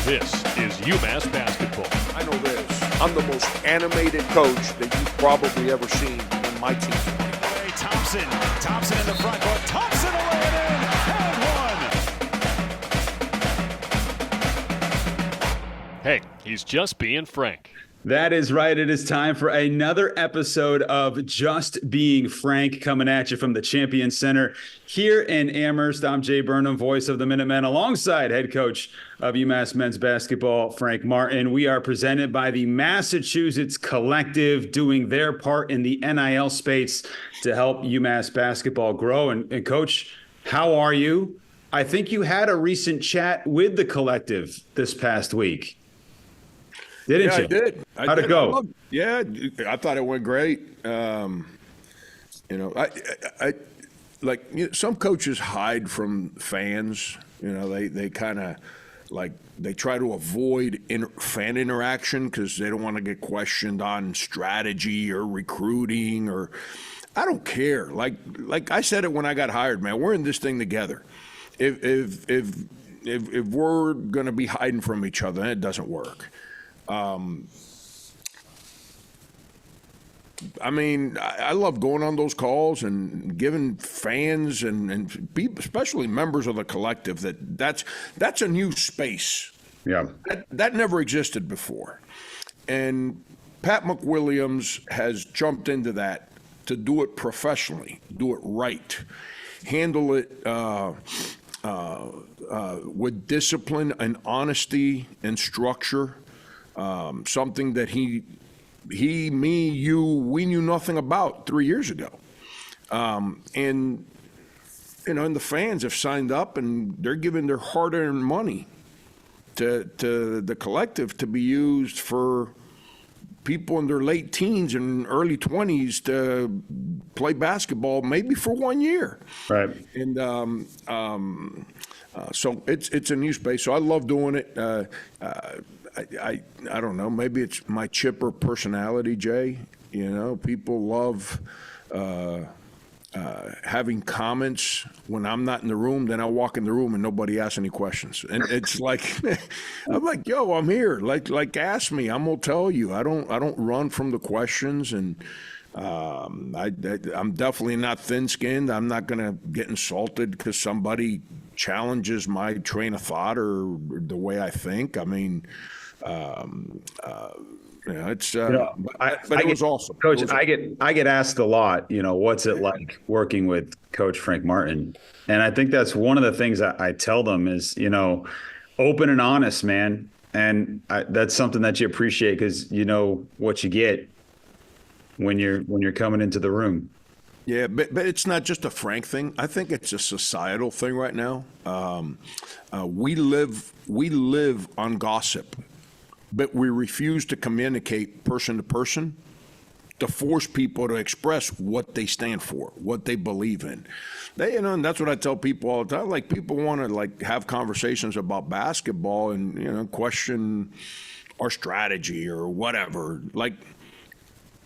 This is UMass basketball. I know this. I'm the most animated coach that you've probably ever seen in my team. Thompson in the front court. Thompson will lay it in. And one. Hey, he's just being Frank. That is right. It is time for another episode of Just Being Frank, coming at you from the Champion Center here in Amherst. I'm Jay Burnham, voice of the Minutemen, alongside head coach of UMass men's basketball, Frank Martin. We are presented by the Massachusetts Collective, doing their part in the NIL space to help UMass basketball grow. And Coach, how are you? I think you had a recent chat with the Collective this past week. Didn't you? I did. How'd it go? I thought it went great. Some coaches hide from fans. They kind of they try to avoid fan interaction because they don't want to get questioned on strategy or recruiting or. I don't care. Like I said it when I got hired, man. We're in this thing together. If we're gonna be hiding from each other, then it doesn't work. I love going on those calls and giving fans and people, especially members of the collective, that's a new space. Yeah. That never existed before. And Pat McWilliams has jumped into that to do it professionally, do it right, handle it with discipline and honesty and structure. Something that we knew nothing about 3 years ago. And the fans have signed up and they're giving their hard-earned money to the collective to be used for people in their late teens and early 20s to play basketball, maybe for 1 year. Right. And so it's a new space. So I love doing it. I don't know. Maybe it's my chipper personality, Jay. People love having comments when I'm not in the room. Then I walk in the room and nobody asks any questions. And it's like, I'm like, yo, I'm here. Like, ask me. I'm gonna tell you. I don't run from the questions. And I'm definitely not thin-skinned. I'm not gonna get insulted because somebody challenges my train of thought or the way I think. But it was awesome. Coach, I get asked a lot, what's it like working with Coach Frank Martin? And I think that's one of the things I tell them is, open and honest, man. And that's something that you appreciate because you know what you get when you're coming into the room. Yeah, but it's not just a Frank thing. I think it's a societal thing right now. We live on gossip. But we refuse to communicate person to person to force people to express what they stand for, what they believe in. And that's what I tell people all the time. Like, people want to have conversations about basketball and question our strategy or whatever.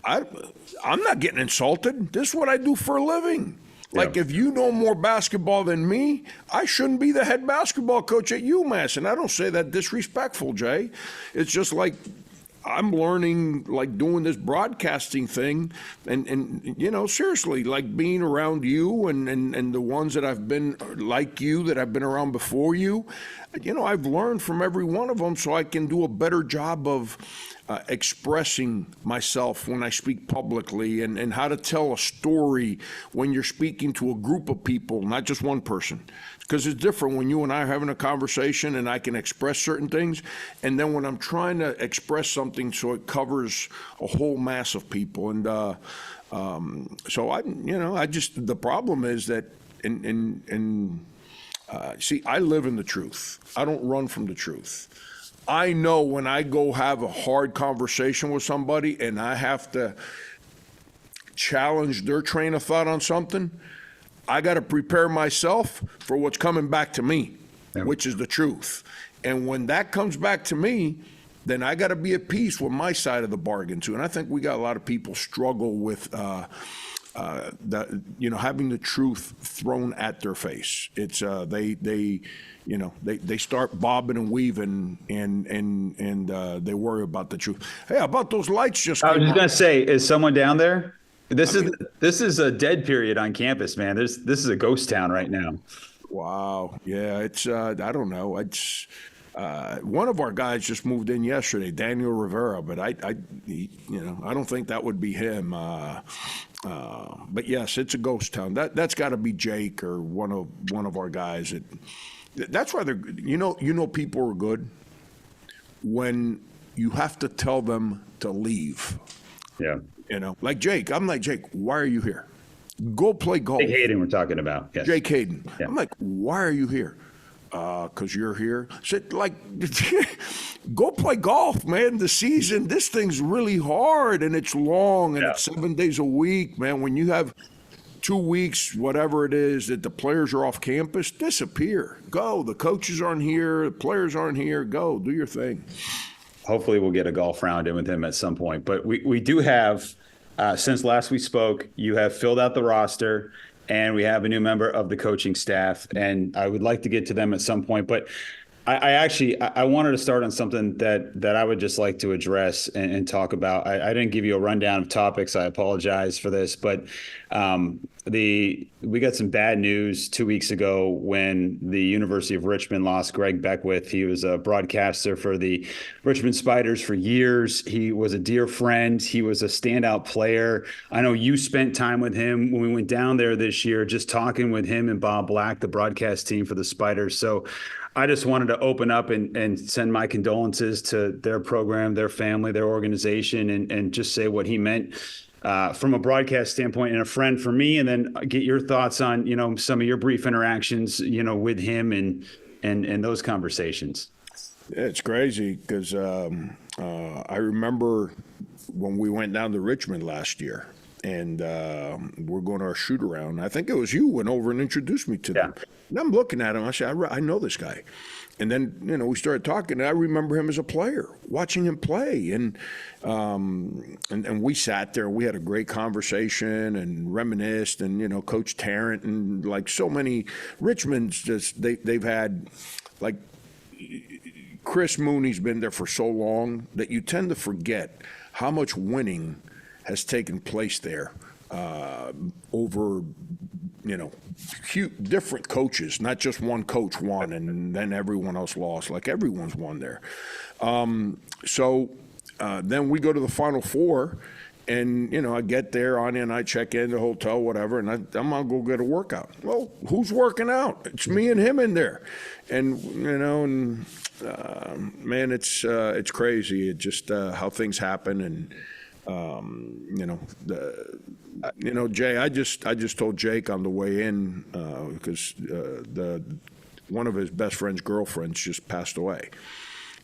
I'm not getting insulted. This is what I do for a living. If you know more basketball than me, I shouldn't be the head basketball coach at UMass. And I don't say that disrespectful, Jay. It's just I'm learning, doing this broadcasting thing. And seriously, being around you and the ones that I've been like you, that I've been around before you, I've learned from every one of them so I can do a better job of expressing myself when I speak publicly and how to tell a story when you're speaking to a group of people, not just one person. Because it's different when you and I are having a conversation and I can express certain things. And then when I'm trying to express something so it covers a whole mass of people. And so the problem is that see, I live in the truth. I don't run from the truth. I know when I go have a hard conversation with somebody and I have to challenge their train of thought on something, I got to prepare myself for what's coming back to me, which is the truth. And when that comes back to me, then I got to be at peace with my side of the bargain too. And I think we got a lot of people struggle with having the truth thrown at their face. It's they start bobbing and weaving and they worry about the truth. Hey, how about those lights just I was came just on? gonna say, is someone down there? This is a dead period on campus, man. This is a ghost town right now. Wow. Yeah, it's I don't know. It's one of our guys just moved in yesterday, Daniel Rivera, but I don't think that would be him. But yes, it's a ghost town. That's got to be Jake or one of our guys. That's why they're people are good when you have to tell them to leave. Yeah. Like Jake. I'm like, Jake, why are you here? Go play golf. Jake Hayden, we're talking about. Yes. Jake Hayden. Yeah. I'm like, why are you here? Because you're here. Said, like, go play golf, man. This thing's really hard and it's long and it's 7 days a week, man. When you have 2 weeks, whatever it is, that the players are off campus, disappear. Go. The coaches aren't here. The players aren't here. Go. Do your thing. Hopefully we'll get a golf round in with him at some point. But we do have, since last we spoke, you have filled out the roster and we have a new member of the coaching staff. And I would like to get to them at some point. But I wanted to start on something that I would just like to address and talk about. I didn't give you a rundown of topics. I apologize for this, but we got some bad news 2 weeks ago when the University of Richmond lost Greg Beckwith. He was a broadcaster for the Richmond Spiders for years. He was a dear friend. He was a standout player. I know you spent time with him when we went down there this year, just talking with him and Bob Black, the broadcast team for the Spiders. So I just wanted to open up and send my condolences to their program, their family, their organization, and just say what he meant from a broadcast standpoint and a friend for me, and then get your thoughts on, some of your brief interactions, with him and those conversations. Yeah, it's crazy because I remember when we went down to Richmond last year and we're going to our shoot around. I think it was you went over and introduced me to them. And I'm looking at him. I said, I know this guy. And then, we started talking. And I remember him as a player, watching him play. And we sat there. We had a great conversation and reminisced. And, Coach Tarrant and like so many Richmonds, they've had like Chris Mooney's been there for so long that you tend to forget how much winning has taken place there over, different coaches, not just one coach won and then everyone else lost. Like everyone's won there. So then we go to the Final Four and, I get there, Anya and I check in the hotel, whatever, and I'm going to go get a workout. Well, who's working out? It's me and him in there. And, man, it's crazy. It's just how things happen. And, Jay, I just told Jake on the way in because one of his best friend's girlfriends just passed away.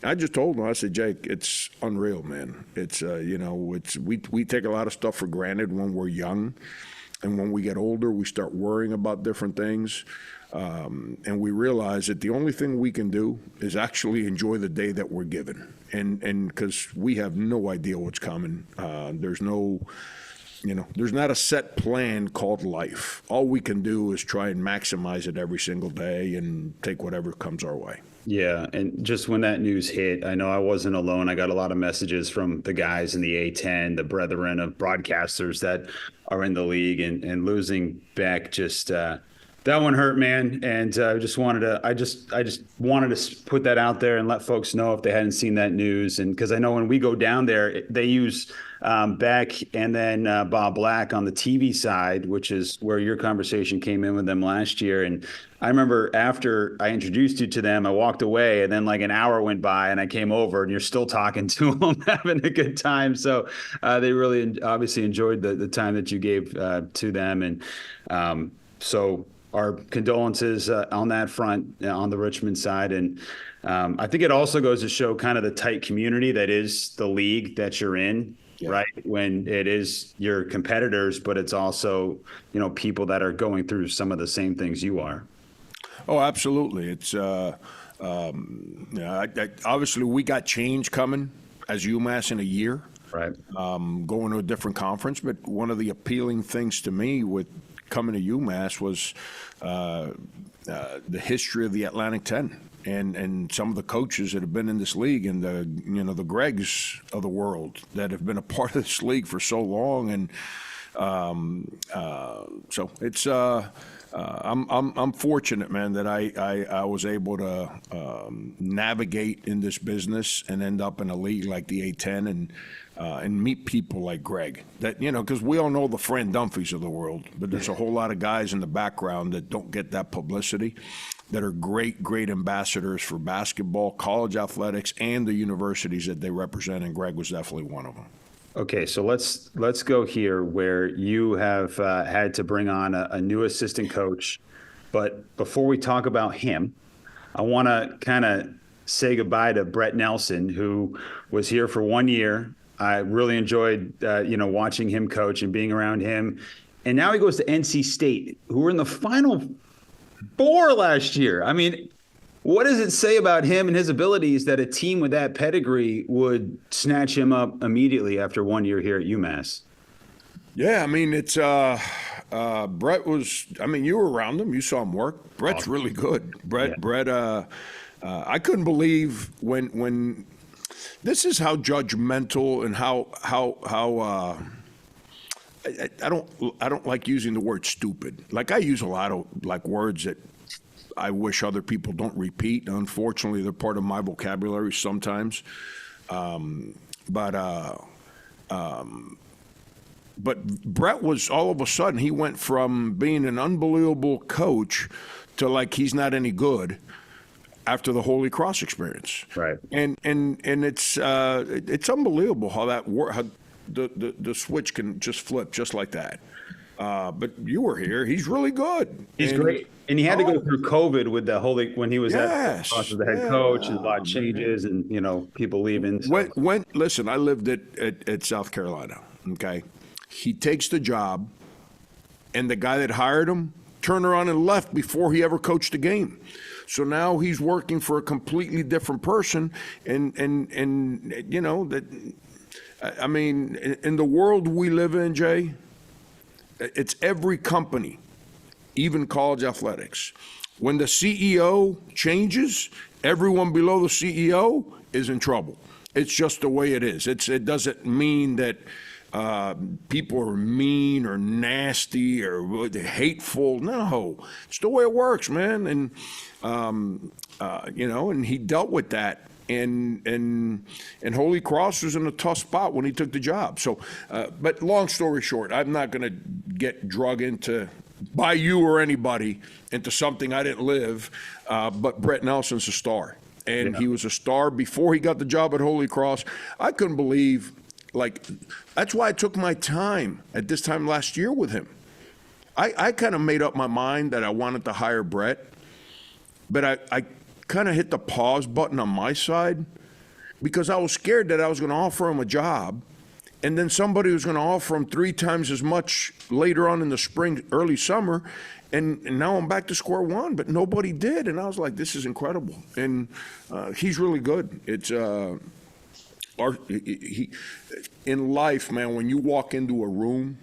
I just told him, I said, Jake, it's unreal, man. It's we take a lot of stuff for granted when we're young, and when we get older, we start worrying about different things. And we realize that the only thing we can do is actually enjoy the day that we're given. And because we have no idea what's coming. There's not a set plan called life. All we can do is try and maximize it every single day and take whatever comes our way. Yeah, and just when that news hit, I know I wasn't alone. I got a lot of messages from the guys in the A10, the brethren of broadcasters that are in the league, and losing Beck just that one hurt, man. And I just wanted to put that out there and let folks know if they hadn't seen that news. And because I know when we go down there, they use Beck and then Bob Black on the TV side, which is where your conversation came in with them last year. And I remember after I introduced you to them, I walked away, and then like an hour went by and I came over and you're still talking to them, having a good time. So they really obviously enjoyed the time that you gave to them. And so our condolences on that front, on the Richmond side. And I think it also goes to show kind of the tight community that is the league that you're in. Yeah. Right. When it is your competitors, but it's also, people that are going through some of the same things you are. Oh, absolutely. It's obviously we got change coming as UMass in a year. Right. going to a different conference. But one of the appealing things to me with coming to UMass was the history of the Atlantic 10 and some of the coaches that have been in this league and the Gregs of the world that have been a part of this league for so long. And so it's I'm fortunate, man, that I was able to navigate in this business and end up in a league like the A10 and meet people like Greg. That because we all know the Fran Dunphys of the world, but there's a whole lot of guys in the background that don't get that publicity, that are great ambassadors for basketball, college athletics, and the universities that they represent. And Greg was definitely one of them. Okay, so let's go here where you have had to bring on a new assistant coach. But before we talk about him, I want to kind of say goodbye to Brett Nelson, who was here for 1 year. I really enjoyed, watching him coach and being around him. And now he goes to NC State, who were in the Final Four last year. I mean, what does it say about him and his abilities that a team with that pedigree would snatch him up immediately after 1 year here at UMass? Yeah, I mean, it's Brett was. I mean, you were around him. You saw him work. Brett's really good. Brett. I couldn't believe when. This is how judgmental and how I don't like using the word stupid. Like I use a lot of words that I wish other people don't repeat. Unfortunately, they're part of my vocabulary sometimes. But Brett was, all of a sudden, he went from being an unbelievable coach to like he's not any good after the Holy Cross experience. Right. And it's unbelievable how how the switch can just flip just like that. But you were here. He's really good. He's great. And he had to go through COVID with the Holy when he was at the head coach, and a lot of changes and people leaving. So. Listen, I lived at South Carolina. Okay, he takes the job, and the guy that hired him turned around and left before he ever coached a game. So now he's working for a completely different person, and that. I mean, in the world we live in, Jay, it's every company, even college athletics. When the CEO changes, everyone below the CEO is in trouble. It's just the way it is. It doesn't mean that people are mean or nasty or hateful. No, it's the way it works, man. And and he dealt with that. And Holy Cross was in a tough spot when he took the job. So, but long story short, I'm not going to get drug into by you or anybody into something I didn't live. But Brett Nelson's a star, and he was a star before he got the job at Holy Cross. I couldn't believe, that's why I took my time at this time last year with him. I kind of made up my mind that I wanted to hire Brett, but I kind of hit the pause button on my side because I was scared that I was going to offer him a job and then somebody was going to offer him 3 times as much later on in the spring, early summer, and now I'm back to square one, but nobody did. And I was like, this is incredible. And he's really good. It's in life, man, when you walk into a room,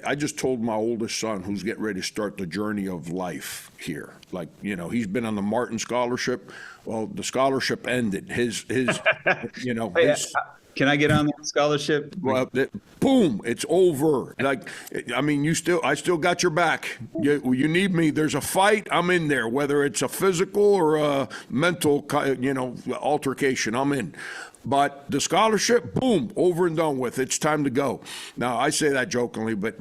I just told my oldest son, who's getting ready to start the journey of life here. He's been on the Martin Scholarship. Well, the scholarship ended. His Can I get on that scholarship? Well, boom, it's over. I still got your back. You need me. There's a fight, I'm in there. Whether it's a physical or a mental, altercation, I'm in. But the scholarship, boom, over and done with. It's time to go. Now, I say that jokingly, but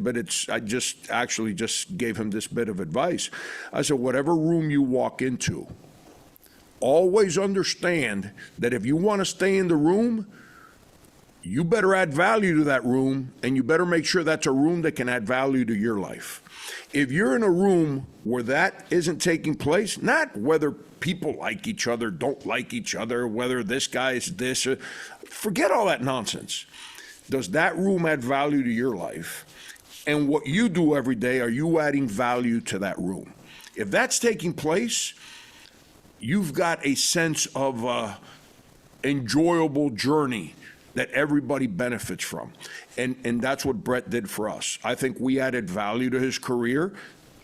I just gave him this bit of advice. I said, whatever room you walk into, always understand that if you want to stay in the room, you better add value to that room, and you better make sure that's a room that can add value to your life. If you're in a room where that isn't taking place, not whether people like each other, don't like each other, whether this guy is this, forget all that nonsense. Does that room add value to your life? And what you do every day, are you adding value to that room? If that's taking place, you've got a sense of enjoyable journey that everybody benefits from. And that's what Brett did for us. I think we added value to his career.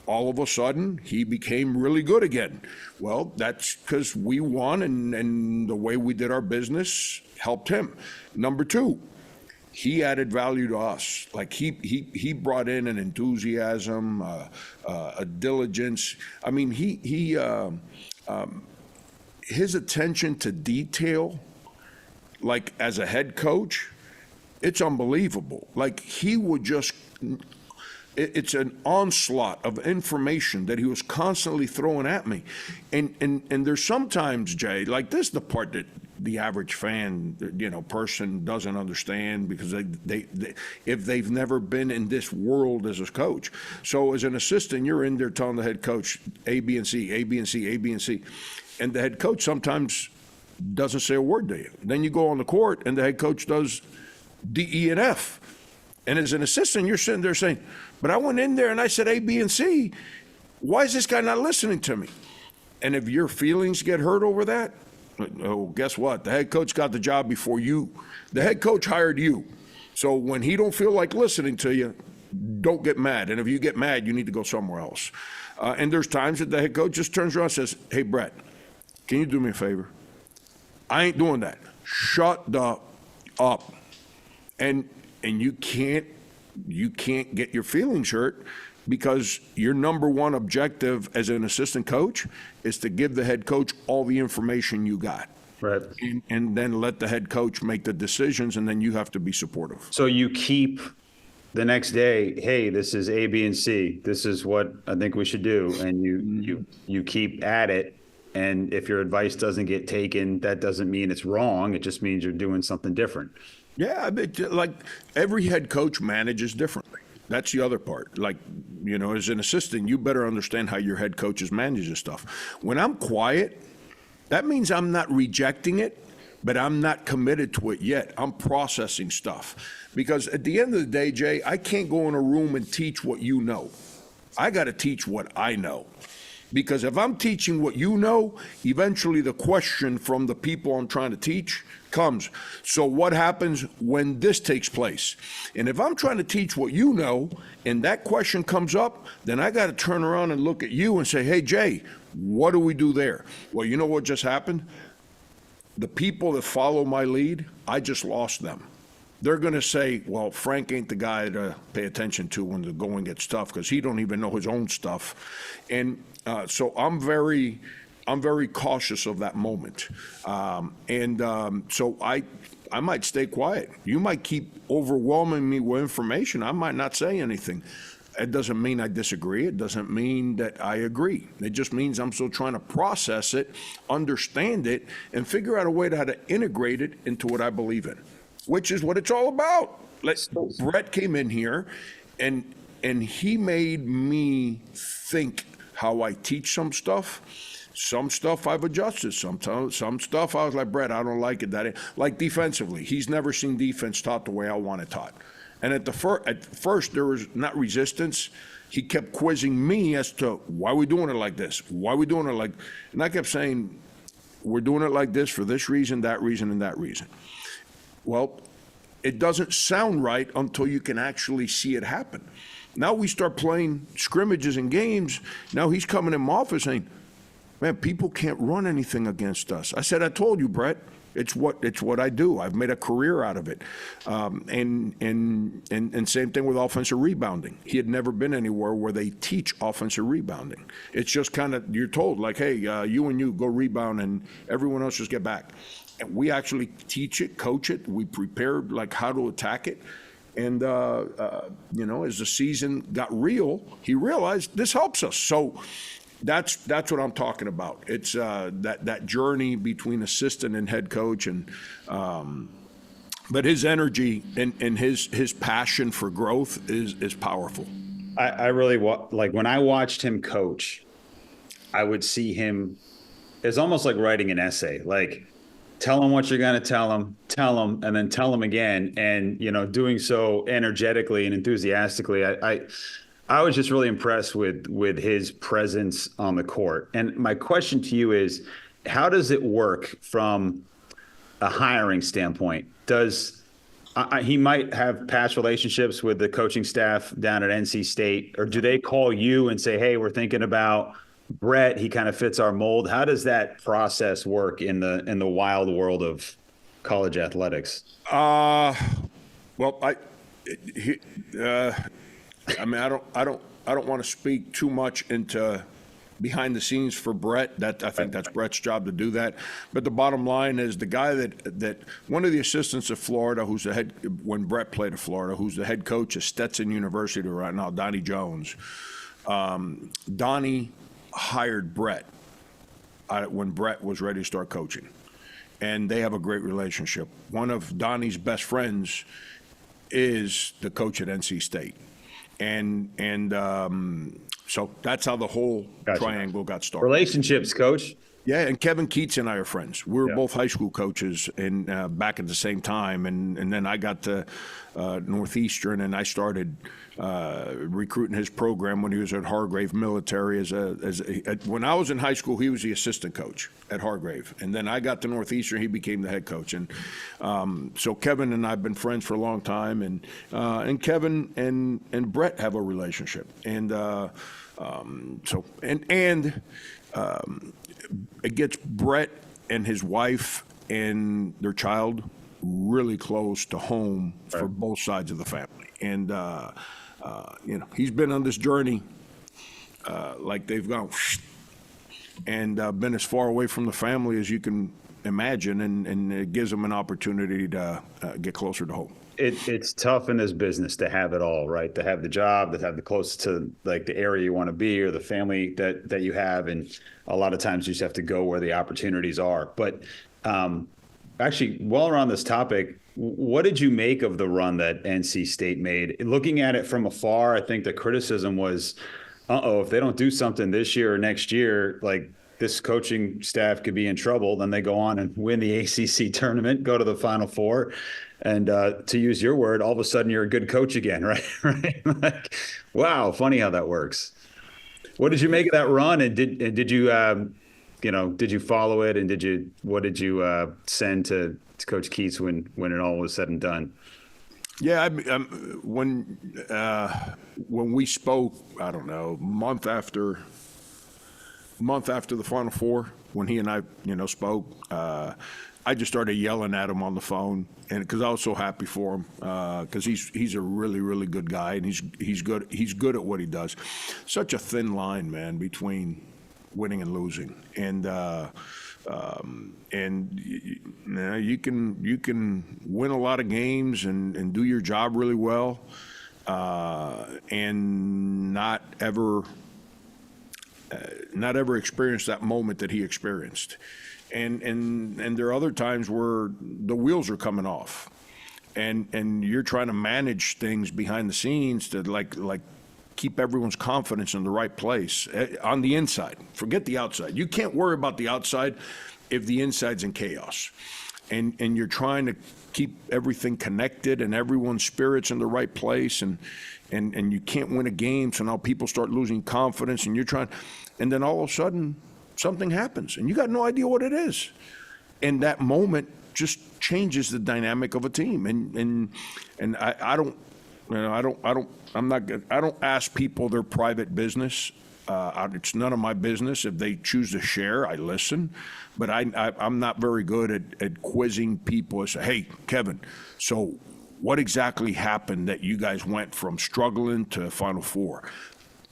All of a sudden, he became really good again. Well, that's because we won, and the way we did our business helped him. Number two, he added value to us. Like he brought in an enthusiasm, a diligence. I mean, his attention to detail, like as a head coach, it's unbelievable. Like he would just, it's an onslaught of information that he was constantly throwing at me. And there's sometimes, Jay, like this is the part that the average fan, person doesn't understand, because they if they've never been in this world as a coach. So as an assistant, you're in there telling the head coach A, B, and C, A, B, and C, A, B, and C. And the head coach sometimes doesn't say a word to you. Then you go on the court and the head coach does D, E, and F. And as an assistant, you're sitting there saying, but I went in there and I said A, B, and C. Why is this guy not listening to me? And if your feelings get hurt over that, oh, guess what? The head coach got the job before you. The head coach hired you. So when he don't feel like listening to you, don't get mad. And if you get mad, you need to go somewhere else. And there's times that the head coach just turns around and says, hey, Brett, can you do me a favor? I ain't doing that. Shut the up. And you can't get your feelings hurt, because your number one objective as an assistant coach is to give the head coach all the information you got. Right. And then let the head coach make the decisions, and then you have to be supportive. So you keep the next day, hey, this is A, B, and C. This is what I think we should do. And you keep at it. And if your advice doesn't get taken, that doesn't mean it's wrong. It just means you're doing something different. Yeah, like every head coach manages differently. That's the other part. Like, as an assistant, you better understand how your head coaches manage this stuff. When I'm quiet, that means I'm not rejecting it, but I'm not committed to it yet. I'm processing stuff. Because at the end of the day, Jay, I can't go in a room and teach what you know. I got to teach what I know. Because if I'm teaching what you know, eventually the question from the people I'm trying to teach comes. So what happens when this takes place? And if I'm trying to teach what you know and that question comes up, then I got to turn around and look at you and say, hey, Jay, what do we do there? Well, you know what just happened? The people that follow my lead, I just lost them. They're going to say, well, Frank ain't the guy to pay attention to when the going gets tough, because he don't even know his own stuff. And so I'm very cautious of that moment. So I might stay quiet. You might keep overwhelming me with information. I might not say anything. It doesn't mean I disagree. It doesn't mean that I agree. It just means I'm still trying to process it, understand it, and figure out a way to how to integrate it into what I believe in, which is what it's all about. Brett came in here, and he made me think how I teach some stuff. Some stuff I've adjusted. Some stuff I was like, Brett, I don't like it. Like defensively, he's never seen defense taught the way I want it taught. And at first, there was not resistance. He kept quizzing me as to why we doing it like this? Why we doing it like? And I kept saying, we're doing it like this for this reason, that reason, and that reason. Well, it doesn't sound right until you can actually see it happen. Now we start playing scrimmages and games. Now he's coming in my office saying, man, people can't run anything against us. I said, I told you, Brett, it's what I do. I've made a career out of it. And same thing with offensive rebounding. He had never been anywhere where they teach offensive rebounding. It's just kind of, you're told, like, hey, you and you go rebound and everyone else just get back. And we actually teach it, coach it. We prepare like how to attack it. And, as the season got real, he realized this helps us. So that's what I'm talking about. It's that journey between assistant and head coach, and but his energy and his passion for growth is powerful. I really like when I watched him coach, I would see him. It's almost like writing an essay. Like, tell him what you're going to tell him, and then tell him again. And, doing so energetically and enthusiastically, I was just really impressed with his presence on the court. And my question to you is, how does it work from a hiring standpoint? Does He might have past relationships with the coaching staff down at NC State, or do they call you and say, "Hey, we're thinking about Brett. He kind of fits our mold." How does that process work in the wild world of college athletics? Well, I mean, I don't want to speak too much into behind the scenes for Brett. I think that's Brett's job to do that. But the bottom line is the guy that one of the assistants of Florida, who's the head when Brett played at Florida, who's the head coach at Stetson University right now, Donnie Jones. Donnie hired Brett when Brett was ready to start coaching, and they have a great relationship. One of Donnie's best friends is the coach at NC State. So that's how the whole triangle got started. Relationships, Coach. Yeah, and Kevin Keats and I are friends. We were both high school coaches back at the same time, and then I got to Northeastern, and I started recruiting his program when he was at Hargrave Military. When I was in high school, he was the assistant coach at Hargrave, and then I got to Northeastern, he became the head coach, and so Kevin and I have been friends for a long time, and Kevin and Brett have a relationship, and it gets Brett and his wife and their child really close to home for both sides of the family. And, he's been on this journey like they've gone and been as far away from the family as you can imagine, and it gives them an opportunity to get closer to home. It's tough in this business to have it all, right? To have the job, to have the closest to like the area you want to be or the family that you have. And a lot of times you just have to go where the opportunities are. But actually, while we're on this topic, what did you make of the run that NC State made? Looking at it from afar, I think the criticism was, if they don't do something this year or next year, like this coaching staff could be in trouble. Then they go on and win the ACC tournament, go to the Final Four. And to use your word, all of a sudden you're a good coach again, right? Like, wow, funny how that works. What did you make of that run? And did you, did you follow it? And what did you send to Coach Keats when it all was said and done? Yeah, when we spoke, I don't know, month after the Final Four, when he and I, spoke, I just started yelling at him on the phone, and because I was so happy for him, because he's a really, really good guy, and he's good at what he does. Such a thin line, man, between winning and losing, and you can win a lot of games and do your job really well, and not ever experience that moment that he experienced. And there are other times where the wheels are coming off, and you're trying to manage things behind the scenes to like keep everyone's confidence in the right place on the inside. Forget the outside. You can't worry about the outside if the inside's in chaos, and you're trying to keep everything connected and everyone's spirits in the right place, and you can't win a game, so now people start losing confidence, and you're trying, and then all of a sudden something happens, and you got no idea what it is, and that moment just changes the dynamic of a team. And I don't ask people their private business. It's none of my business. If they choose to share, I listen, but I'm not very good at quizzing people and say, hey, Kevin, so what exactly happened that you guys went from struggling to Final Four?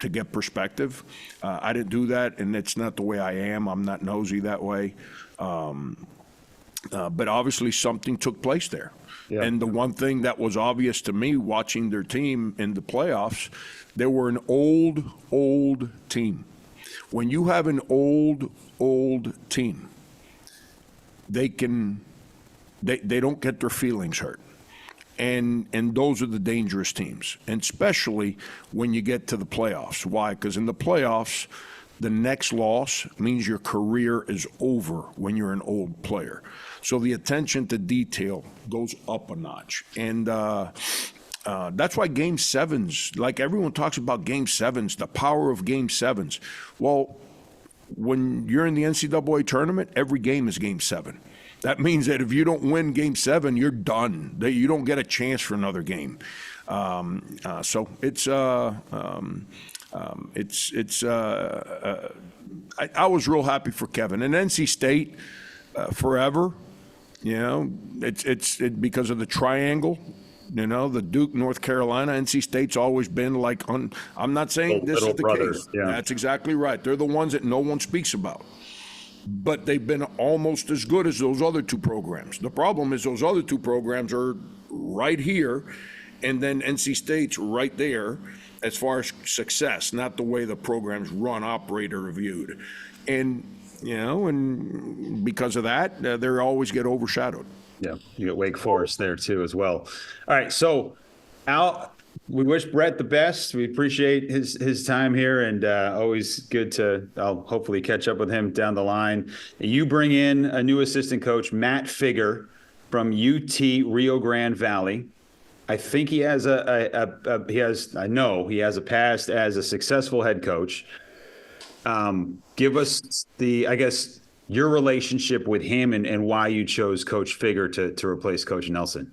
To get perspective. I didn't do that, and it's not the way I am. I'm not nosy that way. But obviously something took place there. Yeah. And the one thing that was obvious to me watching their team in the playoffs, they were an old team. When you have an old team, they don't get their feelings hurt. And those are the dangerous teams, and especially when you get to the playoffs. Why? Because in the playoffs, the next loss means your career is over when you're an old player. So the attention to detail goes up a notch. And that's why Game 7s, like everyone talks about Game 7s, the power of Game 7s. Well, when you're in the NCAA tournament, every game is Game 7. That means that if you don't win Game 7, you're done. You don't get a chance for another game. So it's I was real happy for Kevin. And NC State, forever, it's because of the triangle. The Duke, North Carolina, NC State's always been like I'm not saying this is the case. Yeah. That's exactly right. They're the ones that no one speaks about. But they've been almost as good as those other two programs. The problem is those other two programs are right here, and then NC State's right there as far as success, not the way the programs run, operate, or reviewed. And, and because of that, they always get overshadowed. Yeah, you got Wake Forest there too as well. All right, so Al, we wish Brett the best. We appreciate his time here, and always good to. I'll hopefully catch up with him down the line. You bring in a new assistant coach, Matt Figger, from UT Rio Grande Valley. I think he has I know he has a past as a successful head coach. Give us your relationship with him and why you chose Coach Figger to replace Coach Nelson.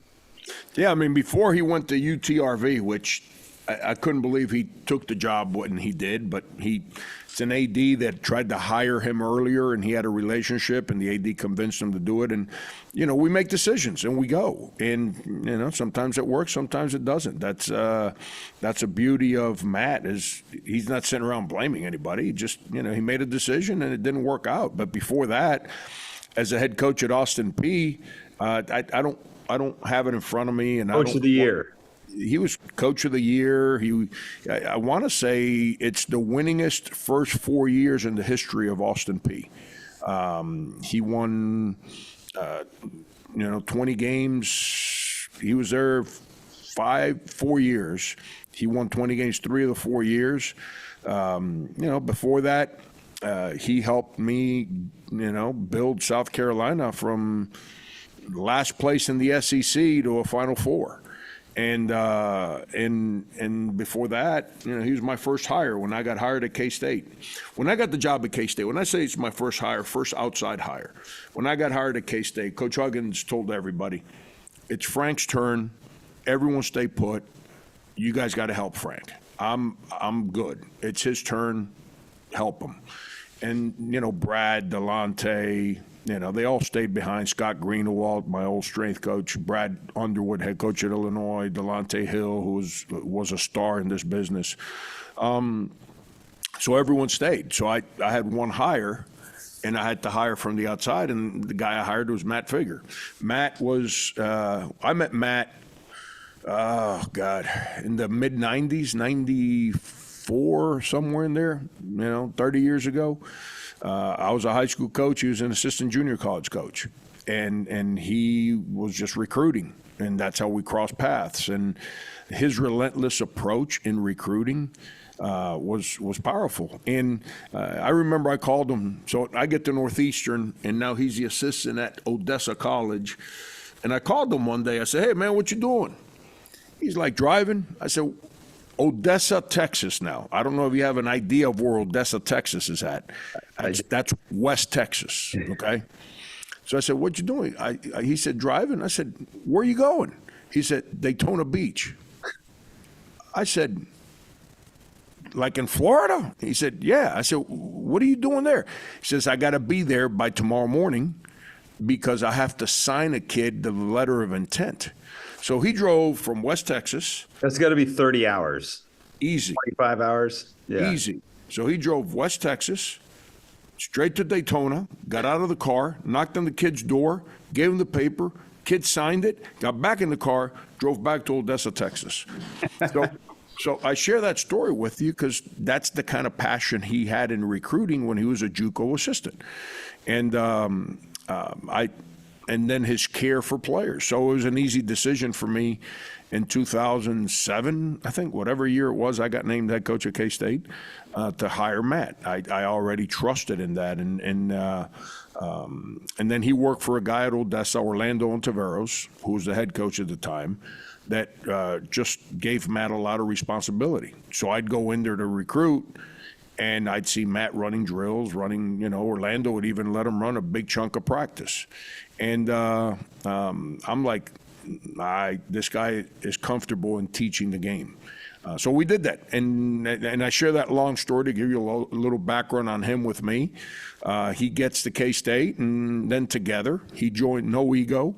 Yeah, I mean, before he went to UTRV, which I couldn't believe he took the job when he did, but it's an AD that tried to hire him earlier, and he had a relationship, and the AD convinced him to do it. And, we make decisions, and we go. And, sometimes it works, sometimes it doesn't. That's a beauty of Matt, is he's not sitting around blaming anybody. He just, he made a decision, and it didn't work out. But before that, as a head coach at Austin Peay, I don't have it in front of me. And Coach of the year. He was Coach of the Year. I want to say it's the winningest first 4 years in the history of Austin Peay. He won, 20 games. He was there 4 years. He won 20 games 3 of the 4 years. Before that, he helped me, build South Carolina from last place in the SEC to a Final Four. And before that, he was my first hire when I got hired at K-State. When I got the job at K-State, when I say it's my first hire, first outside hire, when I got hired at K-State, Coach Huggins told everybody, it's Frank's turn. Everyone stay put. You guys got to help Frank. I'm good. It's his turn. Help him. And, Brad, Delonte, they all stayed behind. Scott Greenewald, my old strength coach, Brad Underwood, head coach at Illinois, Delonte Hill, who was a star in this business. So everyone stayed. So I had one hire, and I had to hire from the outside, and the guy I hired was Matt Figger. Matt was I met Matt, in the mid-'90s, 94, somewhere in there, 30 years ago. I was a high school coach. He was an assistant junior college coach, and he was just recruiting, and that's how we crossed paths. And his relentless approach in recruiting was powerful. And I remember I called him. So I get to Northeastern, and now he's the assistant at Odessa College. And I called him one day. I said, "Hey, man, what you doing?" He's like, "Driving." I said, Odessa, Texas now. I don't know if you have an idea of where Odessa, Texas is at. That's West Texas, okay? So I said, "What you doing?" He said, "Driving." I said, "Where are you going?" He said, "Daytona Beach." I said, "Like in Florida?" He said, "Yeah." I said, "What are you doing there?" He says, "I got to be there by tomorrow morning because I have to sign a kid the letter of intent." So he drove from West Texas. That's got to be 30 hours. Easy. 25 hours. Yeah. Easy. So he drove West Texas, straight to Daytona, got out of the car, knocked on the kid's door, gave him the paper, kid signed it, got back in the car, drove back to Odessa, Texas. So I share that story with you because that's the kind of passion he had in recruiting when he was a JUCO assistant. And and then his care for players. So it was an easy decision for me in 2007, I think, whatever year it was, I got named head coach at K-State, to hire Matt. I already trusted in that. And then he worked for a guy at Odessa, Orlando Ontiveros, who was the head coach at the time, that just gave Matt a lot of responsibility. So I'd go in there to recruit, and I'd see Matt running drills, Orlando would even let him run a big chunk of practice. And I'm like, this guy is comfortable in teaching the game. So we did that, and I share that long story to give you a little background on him with me. He gets to K-State, and then together he joined No Ego.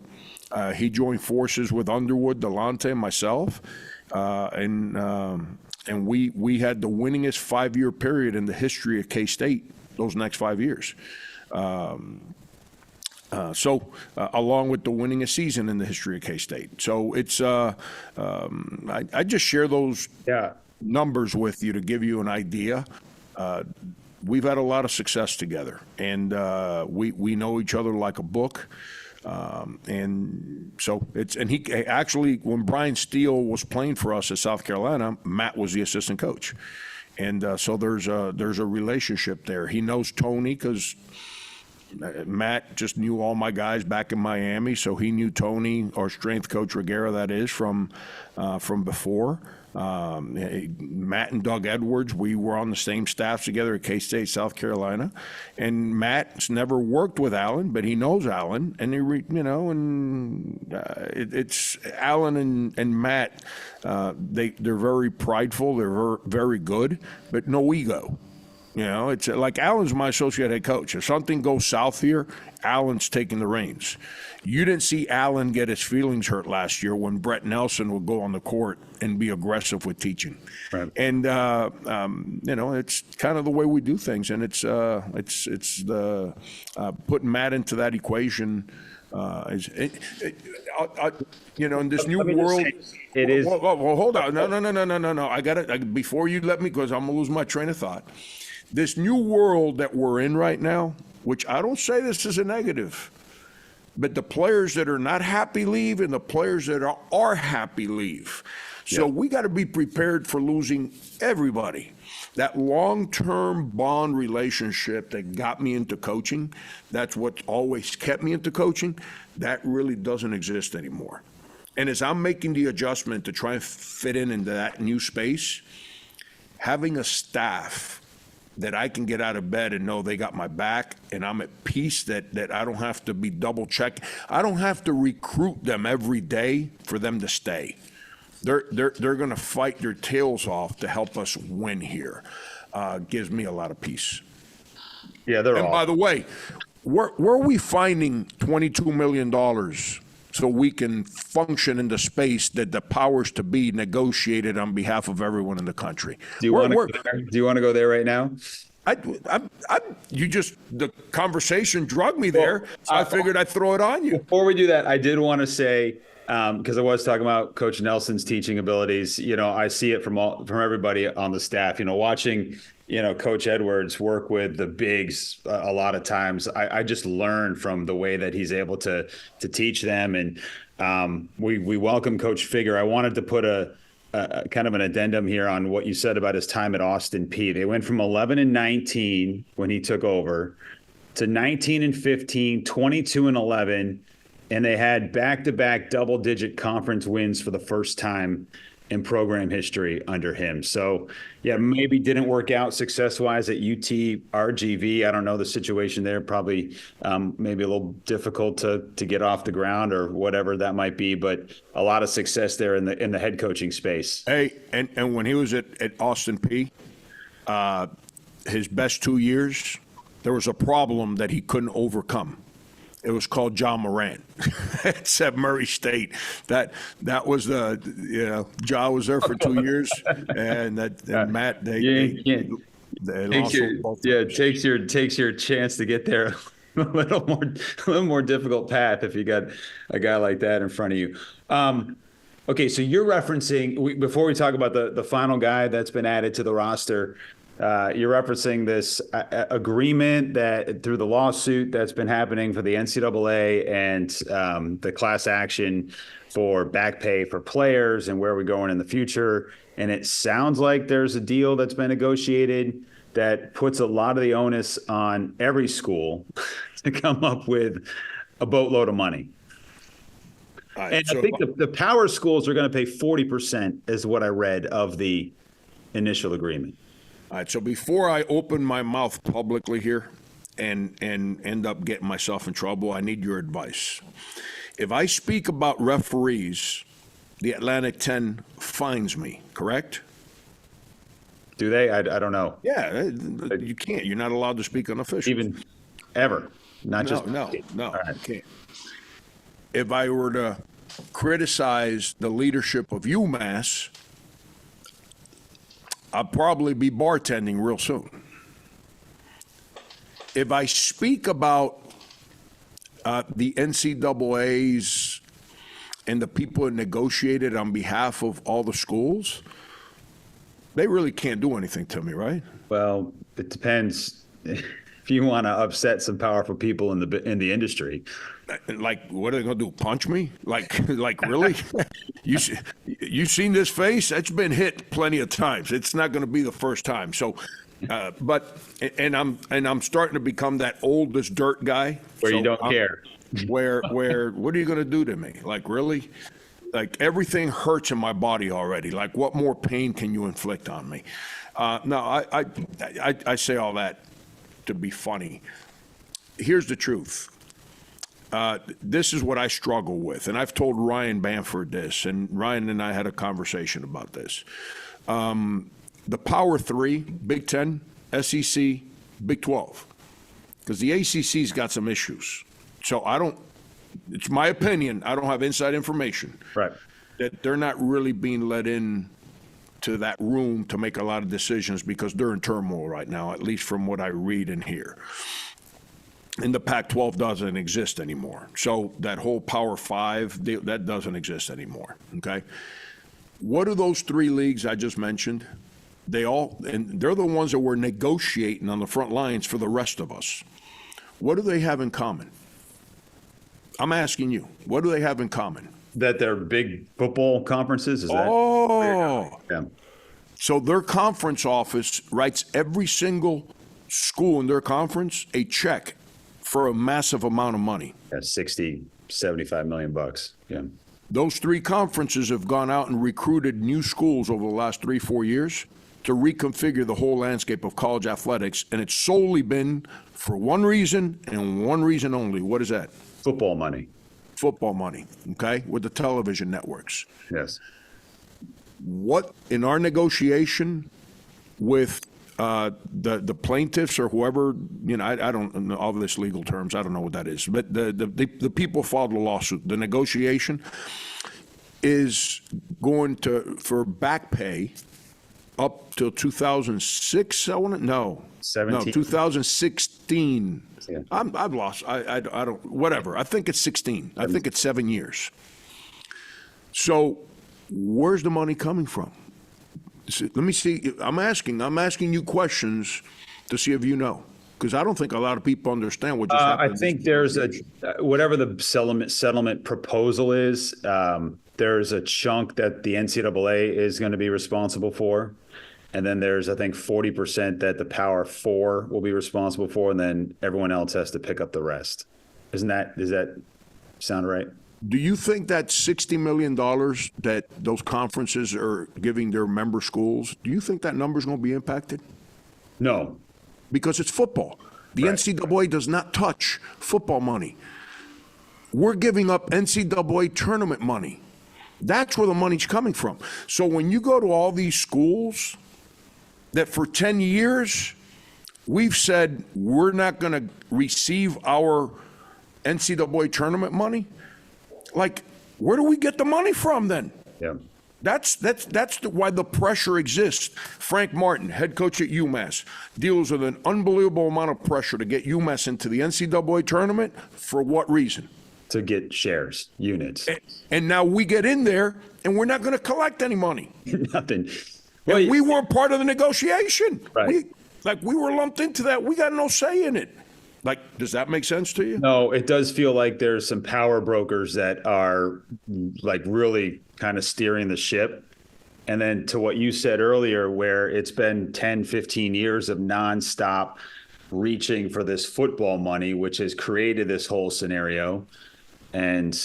He joined forces with Underwood, Delonte, and myself, and we had the winningest 5-year period in the history of K-State. Those next 5 years. Along with the winningest season in the history of K-State. So it's, I just share those numbers with you to give you an idea. We've had a lot of success together, and we know each other like a book. And so he actually, when Brian Steele was playing for us at South Carolina, Matt was the assistant coach. And so there's a relationship there. He knows Tony because Matt just knew all my guys back in Miami, so he knew Tony, or strength coach Reguera, that is, from before. Matt and Doug Edwards, we were on the same staffs together at K-State, South Carolina, and Matt's never worked with Alan, but he knows Alan, and it's Alan and Matt. They're very prideful. They're very good, but no ego. It's like Alan's my associate head coach. If something goes south here, Alan's taking the reins. You didn't see Alan get his feelings hurt last year when Brett Nelson would go on the court and be aggressive with teaching. Right. And it's kind of the way we do things, and it's the putting Matt into that equation. In this new world, it is. Well, hold on. No. I got it. Before you let me, because I'm gonna lose my train of thought. This new world that we're in right now, which I don't say this is a negative, but the players that are not happy leave, and the players that are happy leave. So we got to be prepared for losing everybody. That long-term bond relationship that got me into coaching, that's what always kept me into coaching, that really doesn't exist anymore. And as I'm making the adjustment to try and fit into that new space, having a staff that I can get out of bed and know they got my back, and I'm at peace that I don't have to be double checked. I don't have to recruit them every day for them to stay. They're going to fight their tails off to help us win here. Gives me a lot of peace. Yeah, they're. And by the way, where are we finding $22 million so we can function in the space that the powers to be negotiated on behalf of everyone in the country? Do you want to go there right now? The conversation drug me there, so I figured I'd throw it on you. Before we do that, I did want to say, because I was talking about Coach Nelson's teaching abilities, I see it from everybody on the staff, watching, Coach Edwards work with the bigs a lot of times. I just learn from the way that he's able to teach them. And we welcome Coach Figger. I wanted to put a kind of an addendum here on what you said about his time at Austin Peay. They went from 11-19 when he took over to 19-15, 22-11, and they had back-to-back double-digit conference wins for the first time in program history under him. So, maybe didn't work out success-wise at UT RGV. I don't know the situation there. Probably maybe a little difficult to get off the ground or whatever that might be, but a lot of success there in the head coaching space. Hey, and when he was at Austin Peay, his best 2 years, there was a problem that he couldn't overcome. It was called John Morant. It's at Murray State. That was John was there for 2 years, and Matt they lost both. Yeah, it takes your chance to get there a little more difficult path if you got a guy like that in front of you. Okay, so you're referencing before we talk about the final guy that's been added to the roster. You're referencing this agreement that through the lawsuit that's been happening for the NCAA and the class action for back pay for players and where we're going in the future. And it sounds like there's a deal that's been negotiated that puts a lot of the onus on every school to come up with a boatload of money. Right, and I think the power schools are going to pay 40% is what I read of the initial agreement. All right, so before I open my mouth publicly here and end up getting myself in trouble, I need your advice. If I speak about referees, the Atlantic 10 fines me, correct? Do they? I don't know. Yeah, you can't. You're not allowed to speak on officials. Even ever. Not just. No, All right. you can't. If I were to criticize the leadership of UMass, I'll probably be bartending real soon. If I speak about the NCAA's and the people that negotiated on behalf of all the schools, they really can't do anything to me, right? Well, it depends. If you want to upset some powerful people in the industry, Like, what are they gonna do? Punch me? Like really? You seen this face? That's been hit plenty of times. It's not gonna be the first time. So, I'm starting to become that oldest dirt guy where you don't care. Where what are you gonna do to me? Like really? Like everything hurts in my body already. Like what more pain can you inflict on me? No, I say all that to be funny. Here's the truth. This is what I struggle with, and I've told Ryan Bamford this, and Ryan and I had a conversation about this. The Power Three, Big Ten, SEC, Big 12, because the ACC's got some issues. So it's my opinion, I don't have inside information. Right. That they're not really being let in to that room to make a lot of decisions because they're in turmoil right now, at least from what I read and hear. And the Pac-12 doesn't exist anymore. So that whole Power Five, that doesn't exist anymore, okay? What are those three leagues I just mentioned? And they're the ones that were negotiating on the front lines for the rest of us. What do they have in common? I'm asking you, what do they have in common? That they're big football conferences? Is that? Oh. Yeah. So their conference office writes every single school in their conference a check for a massive amount of money. Yeah, 60, 75 million bucks. Yeah. Those three conferences have gone out and recruited new schools over the last 3-4 years to reconfigure the whole landscape of college athletics, and it's solely been for one reason and one reason only. What is that? Football money. Football money, okay, with the television networks. Yes. What, in our negotiation with the plaintiffs or whoever, I don't know all this legal terms, I don't know what that is, but the people filed the lawsuit. The negotiation is going for back pay up till 2006, I want to, no. 17? No, 2016. Yeah. I've lost, I don't, whatever. I think it's 16. I think it's 7 years. So where's the money coming from? Let me see. I'm asking you questions to see if you know, because I don't think a lot of people understand what just happened. I think there's whatever the settlement proposal is, there's a chunk that the NCAA is going to be responsible for. And then there's, I think, 40% that the Power Four will be responsible for, and then everyone else has to pick up the rest. Does that sound right? Do you think that $60 million that those conferences are giving their member schools, do you think that number is going to be impacted? No. Because it's football. The Right. NCAA does not touch football money. We're giving up NCAA tournament money. That's where the money's coming from. So when you go to all these schools that for 10 years, we've said we're not going to receive our NCAA tournament money, like, where do we get the money from then? Yeah. That's why the pressure exists. Frank Martin, head coach at UMass, deals with an unbelievable amount of pressure to get UMass into the NCAA tournament. For what reason? To get shares, units. And now we get in there, and we're not going to collect any money. Nothing. Well, we weren't part of the negotiation. Right. We were lumped into that. We got no say in it. Like, does that make sense to you? No, it does feel like there's some power brokers that are like really kind of steering the ship. And then to what you said earlier, where it's been 10, 15 years of nonstop reaching for this football money, which has created this whole scenario. And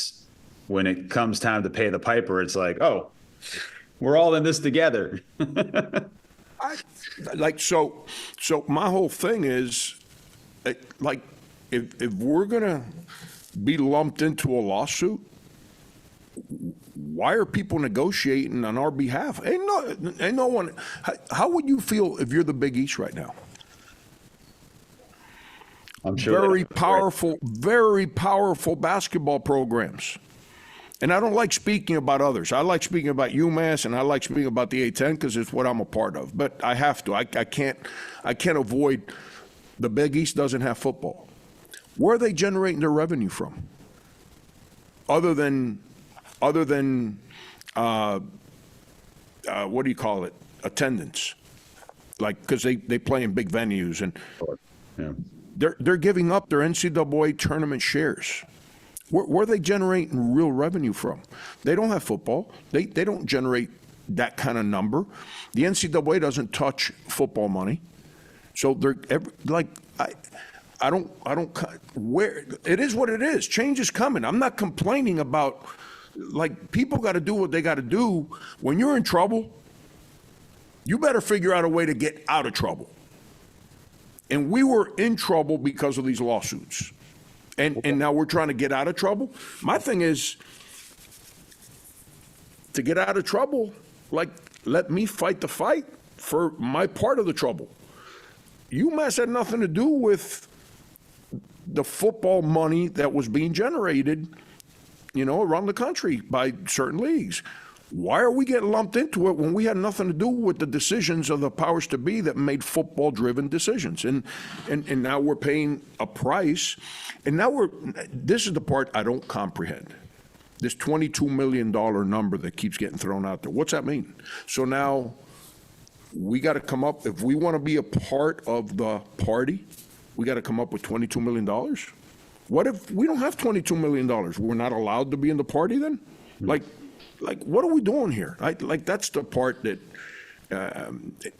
when it comes time to pay the piper, it's like, oh, we're all in this together. So my whole thing is, like, if we're going to be lumped into a lawsuit, why are people negotiating on our behalf? Ain't no one. How would you feel if you're the Big East right now? I'm sure very powerful basketball programs. And I don't like speaking about others. I like speaking about UMass, and I like speaking about the A-10 because it's what I'm a part of. But I have to. I can't avoid. The Big East doesn't have football. Where are they generating their revenue from? Other than what do you call it? Attendance. Like, because they play in big venues, and they're giving up their NCAA tournament shares. Where are they generating real revenue from? They don't have football. They don't generate that kind of number. The NCAA doesn't touch football money. So they're I don't where it is what it is. Change is coming. I'm not complaining about, like, people got to do what they got to do. When you're in trouble, you better figure out a way to get out of trouble. And we were in trouble because of these lawsuits. And now we're trying to get out of trouble. My thing is, to get out of trouble, like, let me fight the fight for my part of the trouble. UMass had nothing to do with the football money that was being generated, around the country by certain leagues. Why are we getting lumped into it when we had nothing to do with the decisions of the powers to be that made football-driven decisions? And now we're paying a price. And now this is the part I don't comprehend. This $22 million number that keeps getting thrown out there. What's that mean? So now we got to come up, if we want to be a part of the party, we got to come up with $22 million? What if we don't have $22 million? We're not allowed to be in the party then? Like, what are we doing here? That's the part that.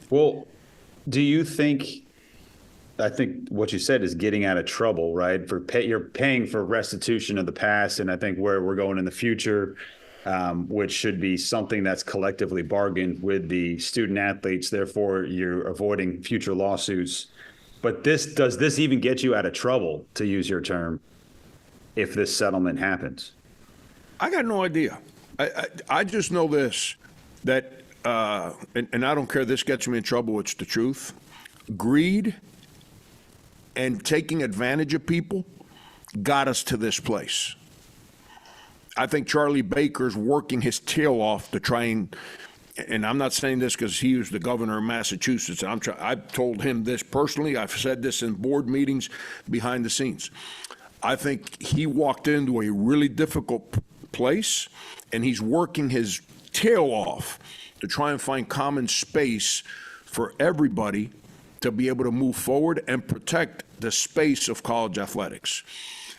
Well, do you think? I think what you said is getting out of trouble, right? You're paying for restitution of the past, and I think where we're going in the future, which should be something that's collectively bargained with the student athletes. Therefore, you're avoiding future lawsuits. But does this even get you out of trouble, to use your term, if this settlement happens? I got no idea. I just know this, that, and I don't care, this gets me in trouble, it's the truth. Greed and taking advantage of people got us to this place. I think Charlie Baker's working his tail off to try and I'm not saying this because he was the governor of Massachusetts. I've told him this personally. I've said this in board meetings behind the scenes. I think he walked into a really difficult place, and he's working his tail off to try and find common space for everybody to be able to move forward and protect the space of college athletics.